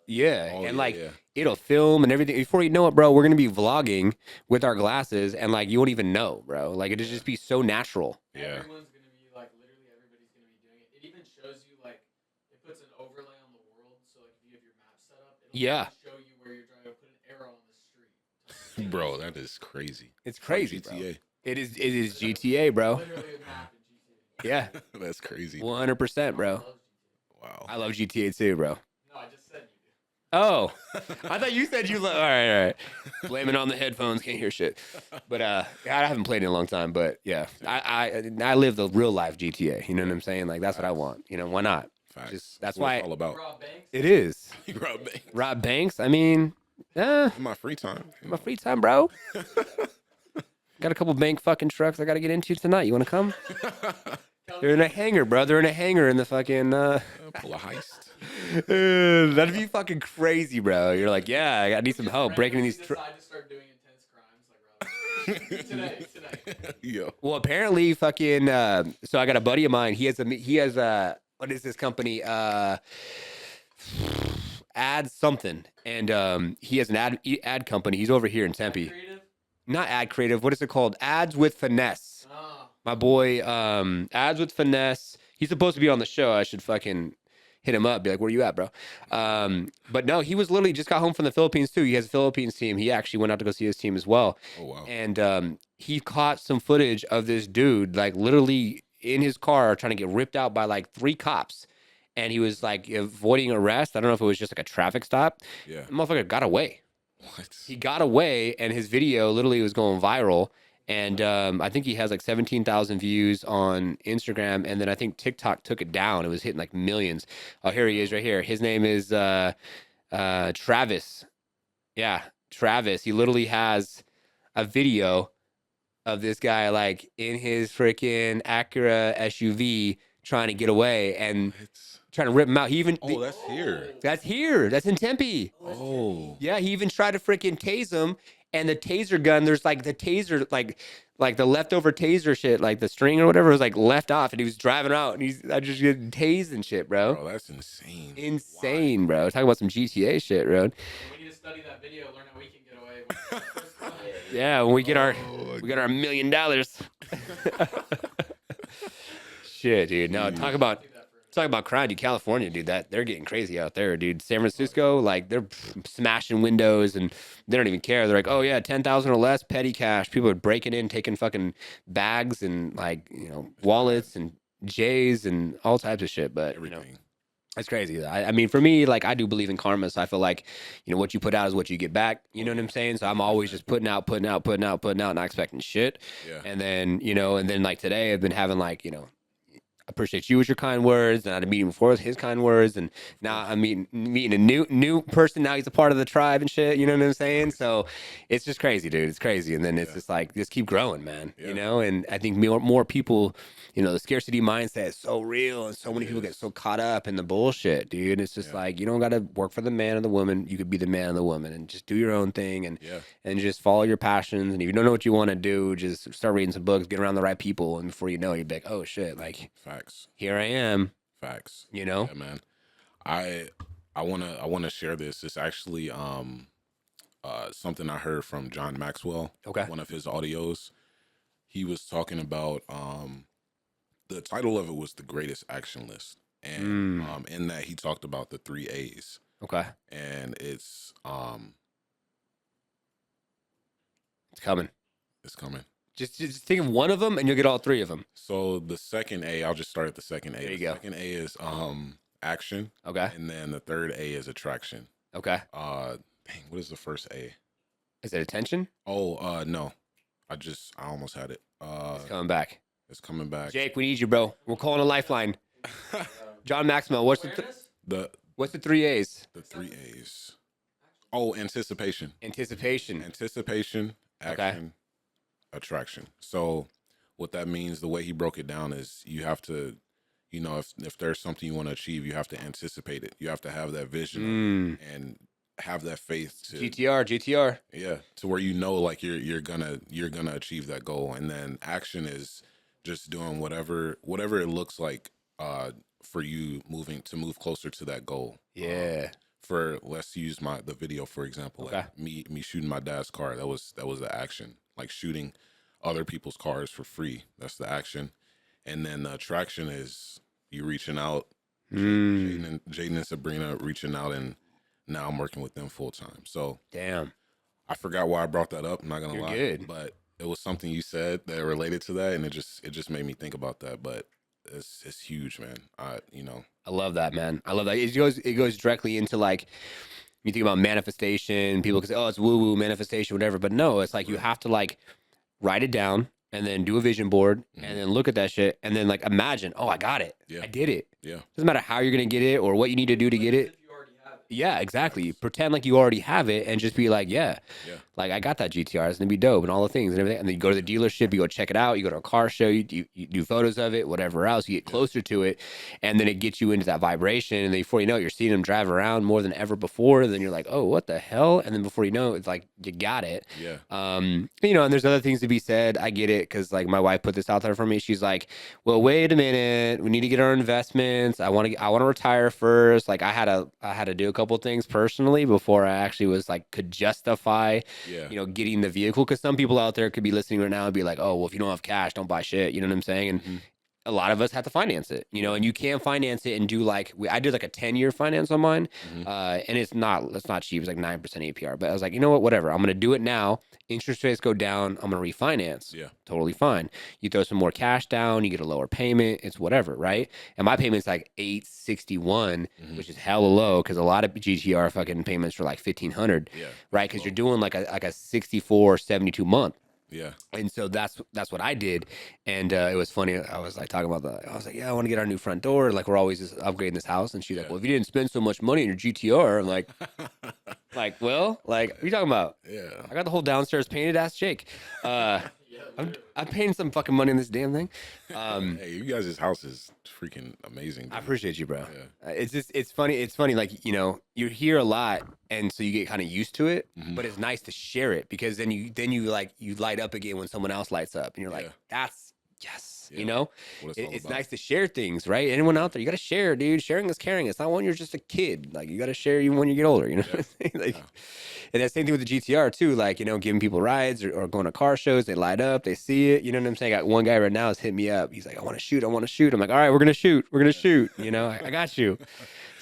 It'll film and everything. Before you know it, bro, we're gonna be vlogging with our glasses and like you won't even know, bro. Like it'll just be so natural. Yeah. Everyone's gonna be like, literally everybody's gonna be doing it. It even shows you like, it puts an overlay on the world. So like if you have your map set up, it'll show you where you're driving. Put an arrow on the street. Bro, that is crazy. It's crazy, GTA. bro. It is GTA, bro. Literally a map in GTA. Yeah, That's crazy. 100%, bro. Wow. I love GTA too, bro. No, I just said you do. Oh, I thought you said you love. All right. Blame it on the headphones. Can't hear shit. But I haven't played in a long time. But yeah, I live the real life GTA. You know what I'm saying? Like that's what I want. You know, why not? Facts. That's what why it's all about. Rob Banks. it is. Rob Banks. Rob Banks. I mean, In my free time. my free time, bro. Got a couple bank fucking trucks I got to get into tonight. You want to come? They're in a hangar, bro. They're in a hangar in the fucking. Pull a heist. That'd be fucking crazy, bro. You're like, yeah, I need some help breaking in these. Decide to start doing intense crimes like Rob. Tonight. Yo. Well, apparently, fucking. So I got a buddy of mine. He has what is this company? Ad something, and he has an ad company. He's over here in Tempe. Creative? Not Ad Creative. What is it called? Ads with Finesse. Oh. My boy, Ads with Finesse. He's supposed to be on the show. I should fucking hit him up. Be like, where you at, bro? But no, he was literally just got home from the Philippines too. He has a Philippines team. He actually went out to go see his team as well. Oh wow. And he caught some footage of this dude like literally in his car trying to get ripped out by like 3 cops. And he was like avoiding arrest. I don't know if it was just like a traffic stop. Yeah. The motherfucker got away. What? He got away, and his video literally was going viral. And I think he has like 17,000 views on Instagram. And then I think TikTok took it down. It was hitting like millions. Oh, here he is right here. His name is Travis. Yeah, Travis. He literally has a video of this guy like in his freaking Acura SUV trying to get away and trying to rip him out. He even Oh, that's here. That's here. That's in Tempe. Oh. Yeah, he even tried to freaking tase him, And the taser gun, there's like the taser, like the leftover taser shit, like the string or whatever was like left off, and he was driving out, and I just getting tased and shit, bro. Bro, that's insane. Insane, Why? bro. Talking about some GTA shit, bro. And we need to study that video, learn how we can get away with the first one. Yeah, when we get our $1 million. Shit, dude. No, talk about crime, dude. California, dude. They're getting crazy out there, dude. San Francisco, like they're smashing windows and they don't even care. They're like, oh yeah, 10,000 or less, petty cash. People are breaking in, taking fucking bags and like wallets and J's and all types of shit. But Everything. it's crazy. I mean, for me, like I do believe in karma, so I feel like what you put out is what you get back. You know what I'm saying? So I'm always just putting out, not expecting shit. Yeah. And then like today, I've been having like appreciate you with your kind words, and I had a meeting before with his kind words, and now I'm meeting a new person. Now he's a part of the tribe and shit. You know what I'm saying? So it's just crazy, dude. It's crazy, and then it's just like just keep growing, man. Yeah. And I think more people, the scarcity mindset is so real, and so many people get so caught up in the bullshit, dude. It's just like you don't got to work for the man or the woman. You could be the man or the woman, and just do your own thing, and just follow your passions. And if you don't know what you want to do, just start reading some books, get around the right people, and before you know it, you'll be like, oh shit, like. Facts. Here I am. Facts. Yeah, man. I wanna share this. It's actually something I heard from John Maxwell. Okay. One of his audios. He was talking about the title of it was The Greatest Action List. And in that he talked about the 3 A's. Okay. And it's coming. It's coming. Just think of one of them and you'll get all 3 of them. So the second A, I'll just start at the second A. There you the go. Second A is action. Okay. And then the third A is attraction. Okay. Dang, what is the first A? Is it attention? Oh, no. I almost had it. It's coming back. It's coming back. Jake, we need you, bro. We're calling a lifeline. John Maxwell, what's the 3 A's? The 3 A's. Oh, anticipation. Anticipation, action, attraction. So what that means, the way he broke it down is you have to, if there's something you want to achieve, you have to anticipate it. You have to have that vision and have that faith to GTR. Yeah, to where like you're gonna achieve that goal. And then action is just doing whatever it looks like for you to move closer to that goal. Yeah. Let's use the video for example. Okay. Like me shooting my dad's car. That was the action. Like shooting other people's cars for free. That's the action. And then the attraction is you reaching out. Jaden and Sabrina reaching out, and now I'm working with them full time. So damn, I forgot why I brought that up. I'm not gonna lie, good. But it was something you said that related to that, and it just made me think about that. But it's huge, man. I love that, man. I love that. It goes directly into like you think about manifestation. People can say, "Oh, it's woo woo manifestation, whatever." But no, it's like you have to like write it down and then do a vision board and then look at that shit and then like imagine, "Oh, I got it. Yeah. I did it." Yeah. Doesn't matter how you're gonna get it or what you need to do to get it. Yeah, exactly. Pretend like you already have it and just be like, yeah, like I got that GTR. It's gonna be dope and all the things and everything. And then you go to the dealership, you go check it out, you go to a car show, you do photos of it, whatever else. You get closer to it, and then it gets you into that vibration. And then before you know it, you're seeing them drive around more than ever before. And then you're like, oh, what the hell? And then before you know it, it's like you got it. Yeah. And there's other things to be said. I get it because like my wife put this out there for me. She's like, well, wait a minute, we need to get our investments. I want to retire first. Like I had to do a couple things personally before I actually was like could justify getting the vehicle, because some people out there could be listening right now and be like, oh well, if you don't have cash, don't buy shit, you know what I'm saying? And a lot of us have to finance it, and you can finance it and do like I did like a 10-year finance on mine, and it's not cheap. It's like 9% APR, but I was like, you know what, whatever, I'm gonna do it now. Interest rates go down, I'm gonna refinance. Yeah, totally fine. You throw some more cash down, you get a lower payment. It's whatever, right? And my payment's like $861, which is hella low because a lot of GTR fucking payments are like $1,500, right? Because you're doing like a 64, 72 month. Yeah. And so that's what I did. And it was funny. I was like talking about I was like, yeah, I want to get our new front door. Like we're always just upgrading this house. And she's like, well, if you didn't spend so much money on your GTR, I'm like, well, like, what are you talking about? Yeah. I got the whole downstairs painted. Ass Jake. I'm paying some fucking money on this damn thing. Hey, you guys' house is freaking amazing. I Dude. appreciate you, bro. Yeah. It's funny. It's funny. Like, you know, you hear a lot, and so you get kind of used to it. Mhm. But it's nice to share it because then you like you light up again when someone else lights up, and you're like, Yeah. that's yes. Yeah. You know, What it's all it's about. nice to share things, right? Anyone out there, you got to share, dude. Sharing is caring. It's not when you're just a kid. Like, you got to share even when you get older. You know, what I'm saying? Like, Yeah. and that same thing with the GTR too. Like, you know, giving people rides or going to car shows. They light up. They see it. You know what I'm saying? I got one guy right now has hit me up. He's like, I want to shoot. I want to shoot. I'm like, all right, we're gonna shoot. We're gonna shoot. You know, I got you.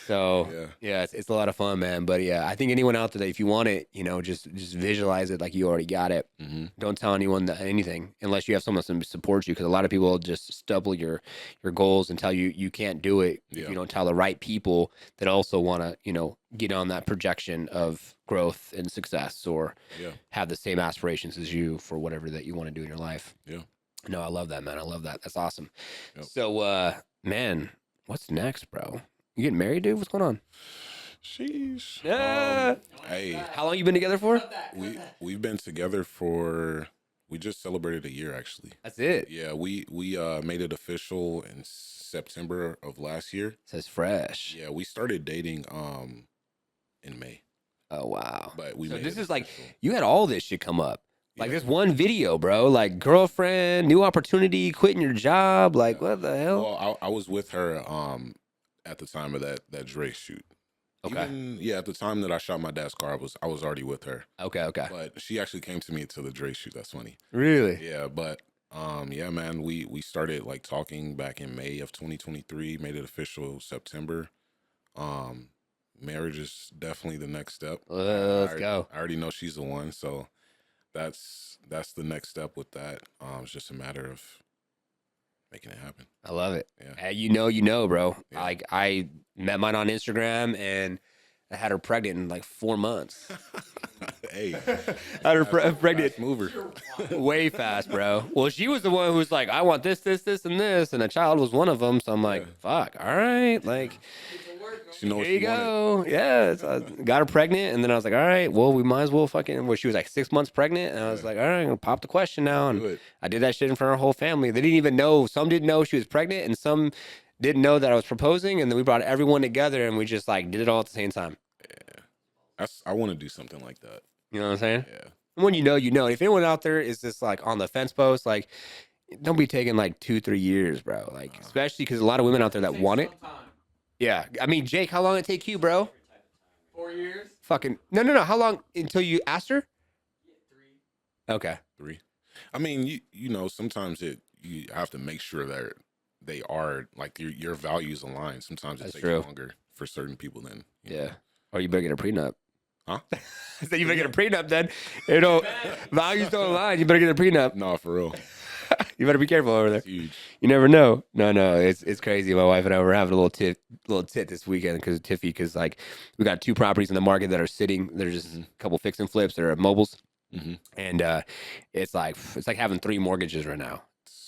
So yeah, it's a lot of fun, man. But yeah, I think anyone out there that if you want it, you know, just visualize it like you already got it. Mm-hmm. Don't tell anyone anything unless you have someone that supports you. Because a lot of people will just stubble your goals and tell you you can't do it if you don't tell the right people that also want to, you know, get on that projection of growth and success or have the same aspirations as you for whatever that you want to do in your life. Yeah. No, I love that, man. I love that. That's awesome. Yep. So, man, what's next, bro? You getting married, dude? What's going on? Sheesh. Yeah. Hey, How long you been together for? we've been together for, we just celebrated a year actually. That's it. Yeah, we made it official in September of last year. Says fresh. Yeah, we started dating in May. Oh wow. But we so made this it is like official. you had all this shit come up. Like Yeah. this one video, bro. Like girlfriend, new opportunity, quitting your job. Like what the hell? Well, I was with her at the time of that Dre shoot. Okay. Even, at the time that I shot my dad's car, I was already with her. Okay. But she actually came to me to the Dre shoot. That's funny. Really? Yeah, but yeah, man, we started like talking back in May of 2023, made it official September. Marriage is definitely the next step. Let's go. I already know she's the one, so that's the next step with that. It's just a matter of making it happen. I love it. Yeah. You know, bro. Yeah. Like I met mine on Instagram and I had her pregnant in like 4 months. Hey, I had her pregnant. fast mover. Way fast, bro. Well, she was the one who was like, I want this, and this. And a child was one of them. So I'm like, fuck, all right. Like, She knows here you she wanted. go. Yeah. So I got her pregnant. And then I was like, all right, well, we might as well fucking. Well, she was like 6 months pregnant. And I was like, all right, I'm going to pop the question now. Do And it. I did that shit in front of her whole family. They didn't even know. Some didn't know she was pregnant. And some didn't know that I was proposing. And then we brought everyone together and we just like did it all at the same time. Yeah, I want to do something like that. You know what I'm saying? Yeah. When you know, you know. If anyone out there is just like on the fence post, like, don't be taking like 2-3 years, bro. Like, especially because a lot of women out there that want it. Yeah. I mean, Jake, how long did it take you, bro? 4 years. Fucking no. How long until you asked her? 3. Okay. 3. I mean, you know, sometimes you have to make sure that they are like your values align. Sometimes it That's takes true. longer for certain people than you Yeah. know. Or you better get a prenup. Huh? I said you better get a prenup then. You know, values don't align. You better get a prenup. No, for real. You better be careful over there. It's huge. You never know. No, it's crazy. My wife and I were having a little tit this weekend because like we got 2 properties in the market that are sitting. There's just a couple fix and flips. They're mobiles, and it's like having 3 mortgages right now,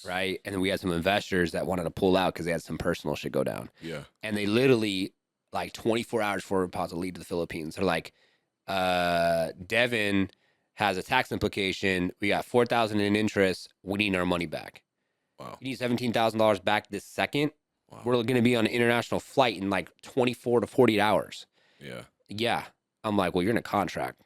right? And then we had some investors that wanted to pull out because they had some personal shit go down. Yeah. And they literally like 24 hours before we're about to leave to the Philippines. They're like, Devin has a tax implication. We got $4,000 in interest. We need our money back. Wow. We need $17,000 back this second. Wow. We're going to be on an international flight in like 24 to 48 hours. Yeah. Yeah. I'm like, well, you're in a contract.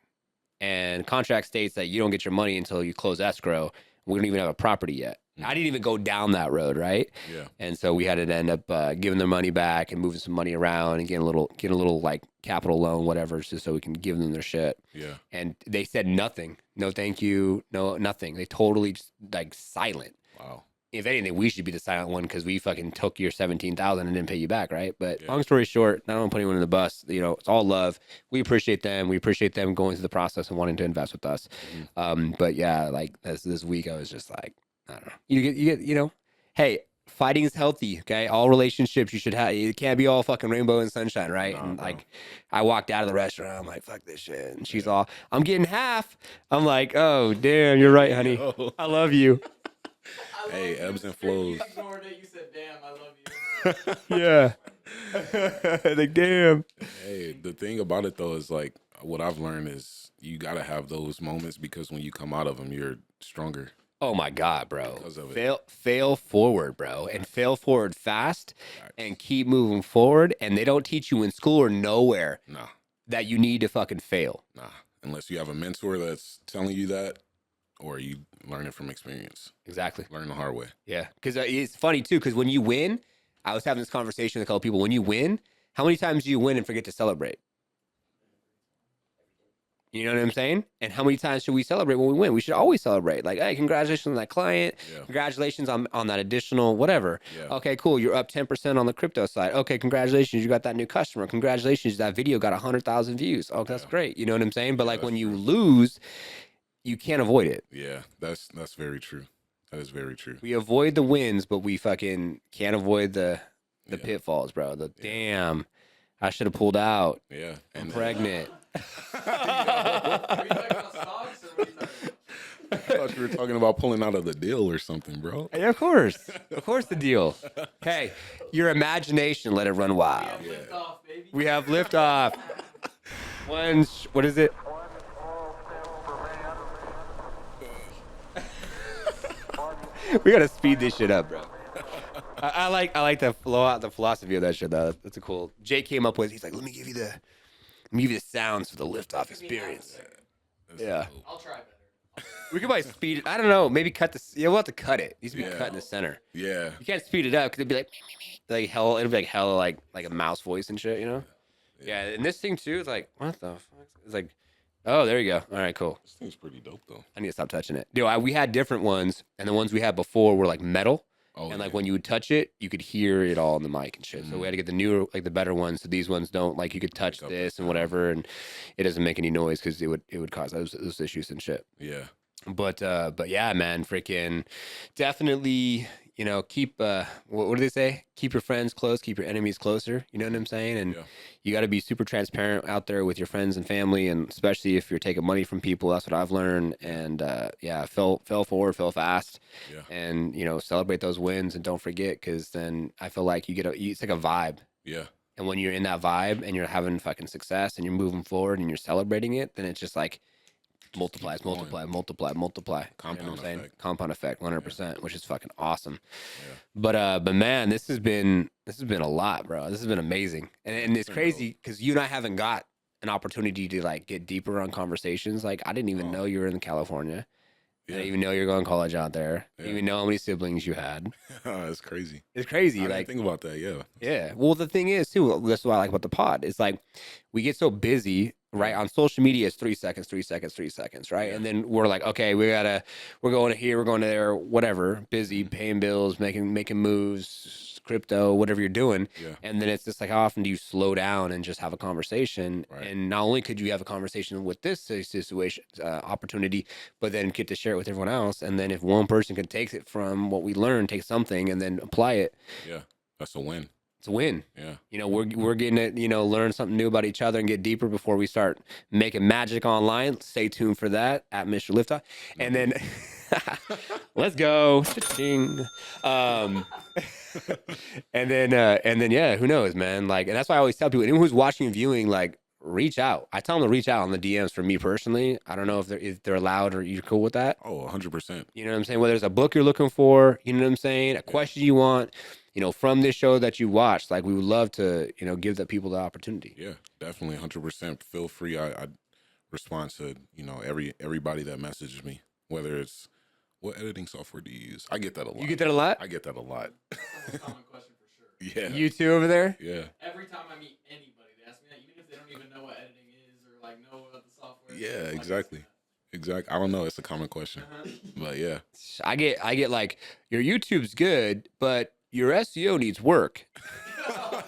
And contract states that you don't get your money until you close escrow. We don't even have a property yet. I didn't even go down that road, right? Yeah. And so we had to end up giving their money back and moving some money around and getting a little like capital loan, whatever, just so we can give them their shit. Yeah. And they said nothing, no thank you, no nothing. They totally just like silent. Wow. If anything, we should be the silent one because we fucking took your 17,000 and didn't pay you back, right? But long story short, I don't want to put anyone in the bus. You know, it's all love. We appreciate them. We appreciate them going through the process and wanting to invest with us. But yeah, like this week, I was just like, I don't know. You get, you know, hey, fighting is healthy. Okay, all relationships you should have. It can't be all fucking rainbow and sunshine, right? And like, I walked out of the restaurant. I'm like, fuck this shit. And she's all, I'm getting half. I'm like, oh damn, you're right, honey. I love you. Hey, ebbs and flows. You ignored it. You said, "Damn, I love you." Yeah. Like damn. Hey, the thing about it though is like what I've learned is you gotta have those moments because when you come out of them, you're stronger. Oh my God, bro. Because of it. Fail forward, bro. And fail forward fast Facts. and keep moving forward. And they don't teach you in school or nowhere Nah, that you need to fucking fail. nah. Unless you have a mentor that's telling you that, or you learn it from experience. Exactly. Learn the hard way. Yeah. Because it's funny too, because when you win, I was having this conversation with a couple people. When you win, how many times do you win and forget to celebrate? You know what I'm saying? And how many times should we celebrate when we win? We should always celebrate. Like, hey, congratulations on that client. Yeah. Congratulations on that additional whatever. Yeah. Okay, cool. You're up 10% on the crypto side. Okay, congratulations. You got that new customer. Congratulations. That video got 100,000 views. Oh, that's Yeah. great. You know what I'm saying? But Yeah, like when that's you true. lose, you can't avoid it. Yeah, that's very true. That is very true. We avoid the wins, but we fucking can't avoid the Yeah. pitfalls, bro. Yeah. Damn, I should have pulled out. Yeah. I'm pregnant. Are you talking about socks or what are you talking about? I thought you were talking about pulling out of the deal or something, bro. Yeah, of course. Of course, the deal. Hey, your imagination, let it run wild. We have liftoff, baby. We have liftoff. What is it? We gotta speed this shit up, bro. I like the philosophy of that shit though. That's a cool. Jake came up with. He's like, let me give you the sounds for the liftoff experience. That's Yeah. dope. I'll try better. We could probably speed it. I don't know. Maybe cut this. Yeah, we'll have to cut it. It needs to be Yeah. cut in the center. Yeah. You can't speed it up because it'd be like hell. It'll be like hell, like a mouse voice and shit. You know? Yeah. And this thing too is like, what the fuck? It's like, oh, there you go. All right, cool. This thing's pretty dope though. I need to stop touching it. Dude, we had different ones, and the ones we had before were like metal. Oh, And like yeah. when you would touch it, you could hear it all in the mic and shit. So we had to get the newer, like the better ones. So these ones don't, like you could touch Pick up this the and whatever, and it doesn't make any noise because it would cause those issues and shit. Yeah. But yeah, man, freaking definitely, keep what do they say? Keep your friends close, keep your enemies closer. You know what I'm saying? And Yeah. you got to be super transparent out there with your friends and family, and especially if you're taking money from people. That's what I've learned. And yeah, fell forward, fell fast, Yeah. and celebrate those wins, and don't forget, because then I feel like it's like a vibe. Yeah. And when you're in that vibe and you're having fucking success and you're moving forward and you're celebrating it, then it's just like multiplies, keep going. multiply. You know what Compound I'm saying? effect. Compound effect, 100%, which is fucking awesome. Yeah. But man, this has been a lot, bro. This has been amazing, and it's been crazy because you and I haven't got an opportunity to like get deeper on conversations. Like I didn't even Oh. know you were in California. I Yeah. didn't even know you're going to college out there. I Yeah. didn't even know how many siblings you had. That's crazy. It's crazy. I didn't Like think about that. Yeah. yeah. Well, the thing is, too, that's what I like about the pod. It's like we get so busy, right? On social media, it's 3 seconds, 3 seconds, 3 seconds, right? Yeah. And then we're like, okay, we're going to here, we're going to there, whatever, busy, paying bills, making moves, crypto, whatever you're doing. Yeah. And then it's just like, how often do you slow down and just have a conversation? Right. And not only could you have a conversation with this situation, opportunity, but then get to share it with everyone else. And then if one person can take it from what we learned, take something and then apply it, Yeah. That's a win. it's a win. Yeah. We're getting to, learn something new about each other and get deeper before we start making magic online. Stay tuned for that at Mr. Liftoff. And then let's go. Cha-ching. And then yeah, who knows, man? Like, and that's why I always tell people, anyone who's watching and viewing, like, reach out. I tell them to reach out on the DMs. For me personally, I don't know if they're allowed or you're cool with that. Oh, 100%. You know what I'm saying? Whether it's a book you're looking for, you know what I'm saying? A question you want, from this show that you watched, like we would love to, give the people the opportunity. Yeah, definitely 100%. Feel free. I respond to, everybody that messages me, whether it's what editing software do you use? I get that a lot. You get that a lot? I get that a lot. That's a common question for sure. Yeah. You two over there? Yeah. Every time I meet anybody, they ask me that, even if they don't even know what editing is or like know what the software is. Yeah, like, exactly. Exactly. I don't know. It's a common question, but yeah. I get like, your YouTube's good, but your SEO needs work.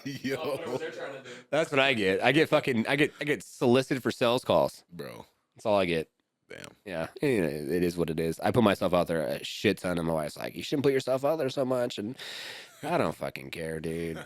Yo, Whatever they're trying to do. That's what I get. I get solicited for sales calls. bro. That's all I get. Damn. Yeah, it is what it is. I put myself out there a shit ton, and my wife's like, "You shouldn't put yourself out there so much." And I don't fucking care, dude.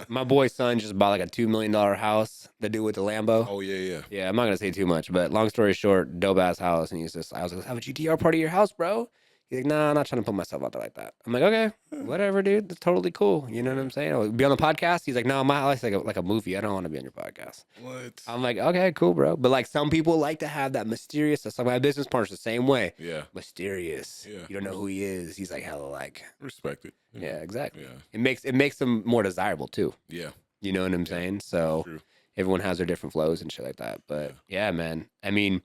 My boy's son just bought like a $2 million house. The dude with the Lambo. Oh yeah, yeah. Yeah, I'm not gonna say too much, but long story short, dope ass house. And I was like, "Have a GTR part of your house, bro." He's like, nah, I'm not trying to put myself out there like that. I'm like, okay, whatever, dude. That's totally cool. You know what I'm saying? I'll be on the podcast. He's like, no, my life's like a movie. I don't want to be on your podcast. What? I'm like, okay, cool, bro. But like some people like to have that mysterious. Some of my business partners the same way. Yeah. Mysterious. Yeah. You don't know who he is. He's like hella like. Respect it. Yeah, exactly. Yeah. It makes them more desirable too. Yeah. You know what I'm saying? So True. everyone has their different flows and shit like that. But yeah, man. I mean,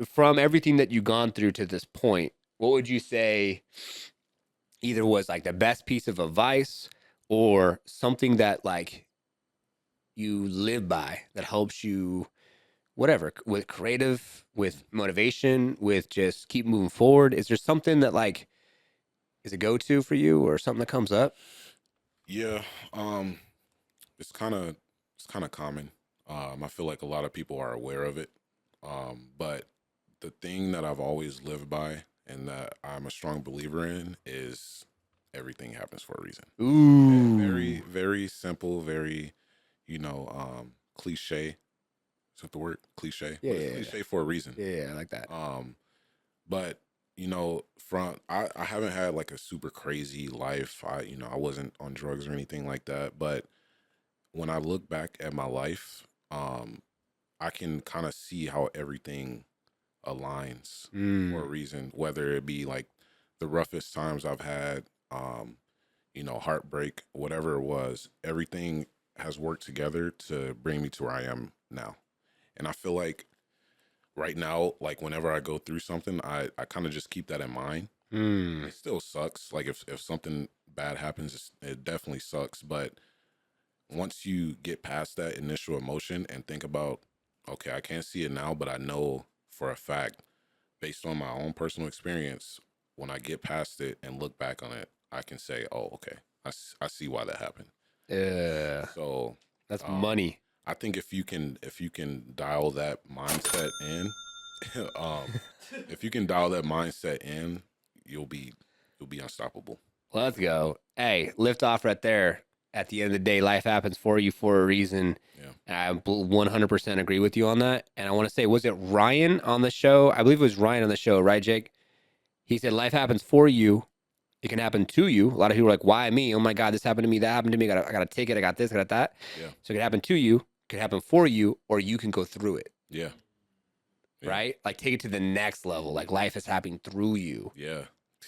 from everything that you've gone through to this point, what would you say either was like the best piece of advice or something that like you live by that helps you, whatever, with creative, with motivation, with just keep moving forward? Is there something that like is a go-to for you or something that comes up? Yeah. It's kind of common. I feel like a lot of people are aware of it. But the thing that I've always lived by and that I'm a strong believer in is everything happens for a reason. Ooh. Very, very simple, very, cliche. Is that the word? Cliche? Yeah, But it's cliche for a reason. Yeah, I like that. But I haven't had like a super crazy life. I wasn't on drugs or anything like that. But when I look back at my life, I can kind of see how everything aligns for a reason, whether it be like the roughest times I've had, heartbreak, whatever it was, everything has worked together to bring me to where I am now. And I feel like right now, like whenever I go through something, I kind of just keep that in mind. It still sucks. Like if something bad happens, it definitely sucks. But once you get past that initial emotion and think about, okay, I can't see it now, but I know for a fact, based on my own personal experience, when I get past it and look back on it, I can say, oh, okay, I see why that happened. Yeah. So That's money. I think if you can dial that mindset in, if you can dial that mindset in, you'll be unstoppable. Let's go. Hey, lift off right there. At the end of the day, life happens for you for a reason. Yeah. And I 100% agree with you on that. And I want to say, was it Ryan on the show? I believe it was Ryan on the show, right, Jake? He said, life happens for you. It can happen to you. A lot of people are like, why me? Oh my God, this happened to me. That happened to me. I got to take it. I got this, I got that. Yeah. So it can happen to you. It can happen for you, or you can go through it. Yeah. Right? Like take it to the next level. Like life is happening through you. Yeah.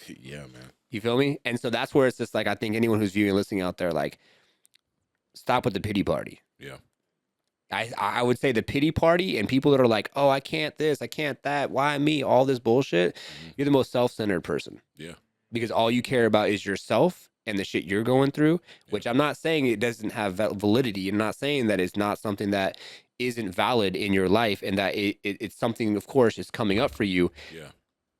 Yeah, man. You feel me? And so that's where it's just like, I think anyone who's viewing and listening out there, like, stop with the pity party. Yeah. I would say the pity party and people that are like, oh, I can't this, I can't that, why me, all this bullshit. You're the most self-centered person. Yeah. Because all you care about is yourself and the shit you're going through, which I'm not saying it doesn't have validity. I'm not saying that it's not something that isn't valid in your life and that it's something, of course, is coming up for you. Yeah.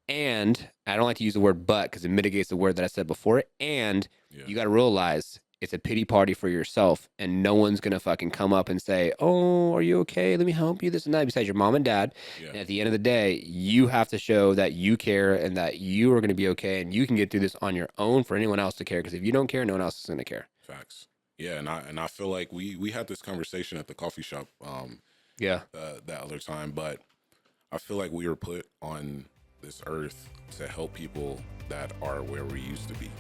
And I don't like to use the word but because it mitigates the word that I said before. And you got to realize it's a pity party for yourself and no one's going to fucking come up and say, oh, are you okay? Let me help you, this and that, besides your mom and dad. Yeah. And at the end of the day, you have to show that you care and that you are going to be okay and you can get through this on your own for anyone else to care. Because if you don't care, no one else is going to care. Facts. Yeah, and I feel like we had this conversation at the coffee shop that other time, but I feel like we were put on this earth to help people that are where we used to be.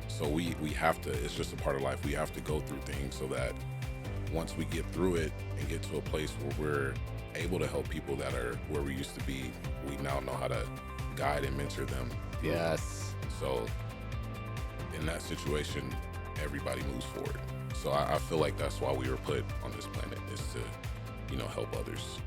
So we have to, it's just a part of life. We have to go through things so that once we get through it and get to a place where we're able to help people that are where we used to be, we now know how to guide and mentor them. Yes. So in that situation, everybody moves forward. So I feel like that's why we were put on this planet, is to, help others.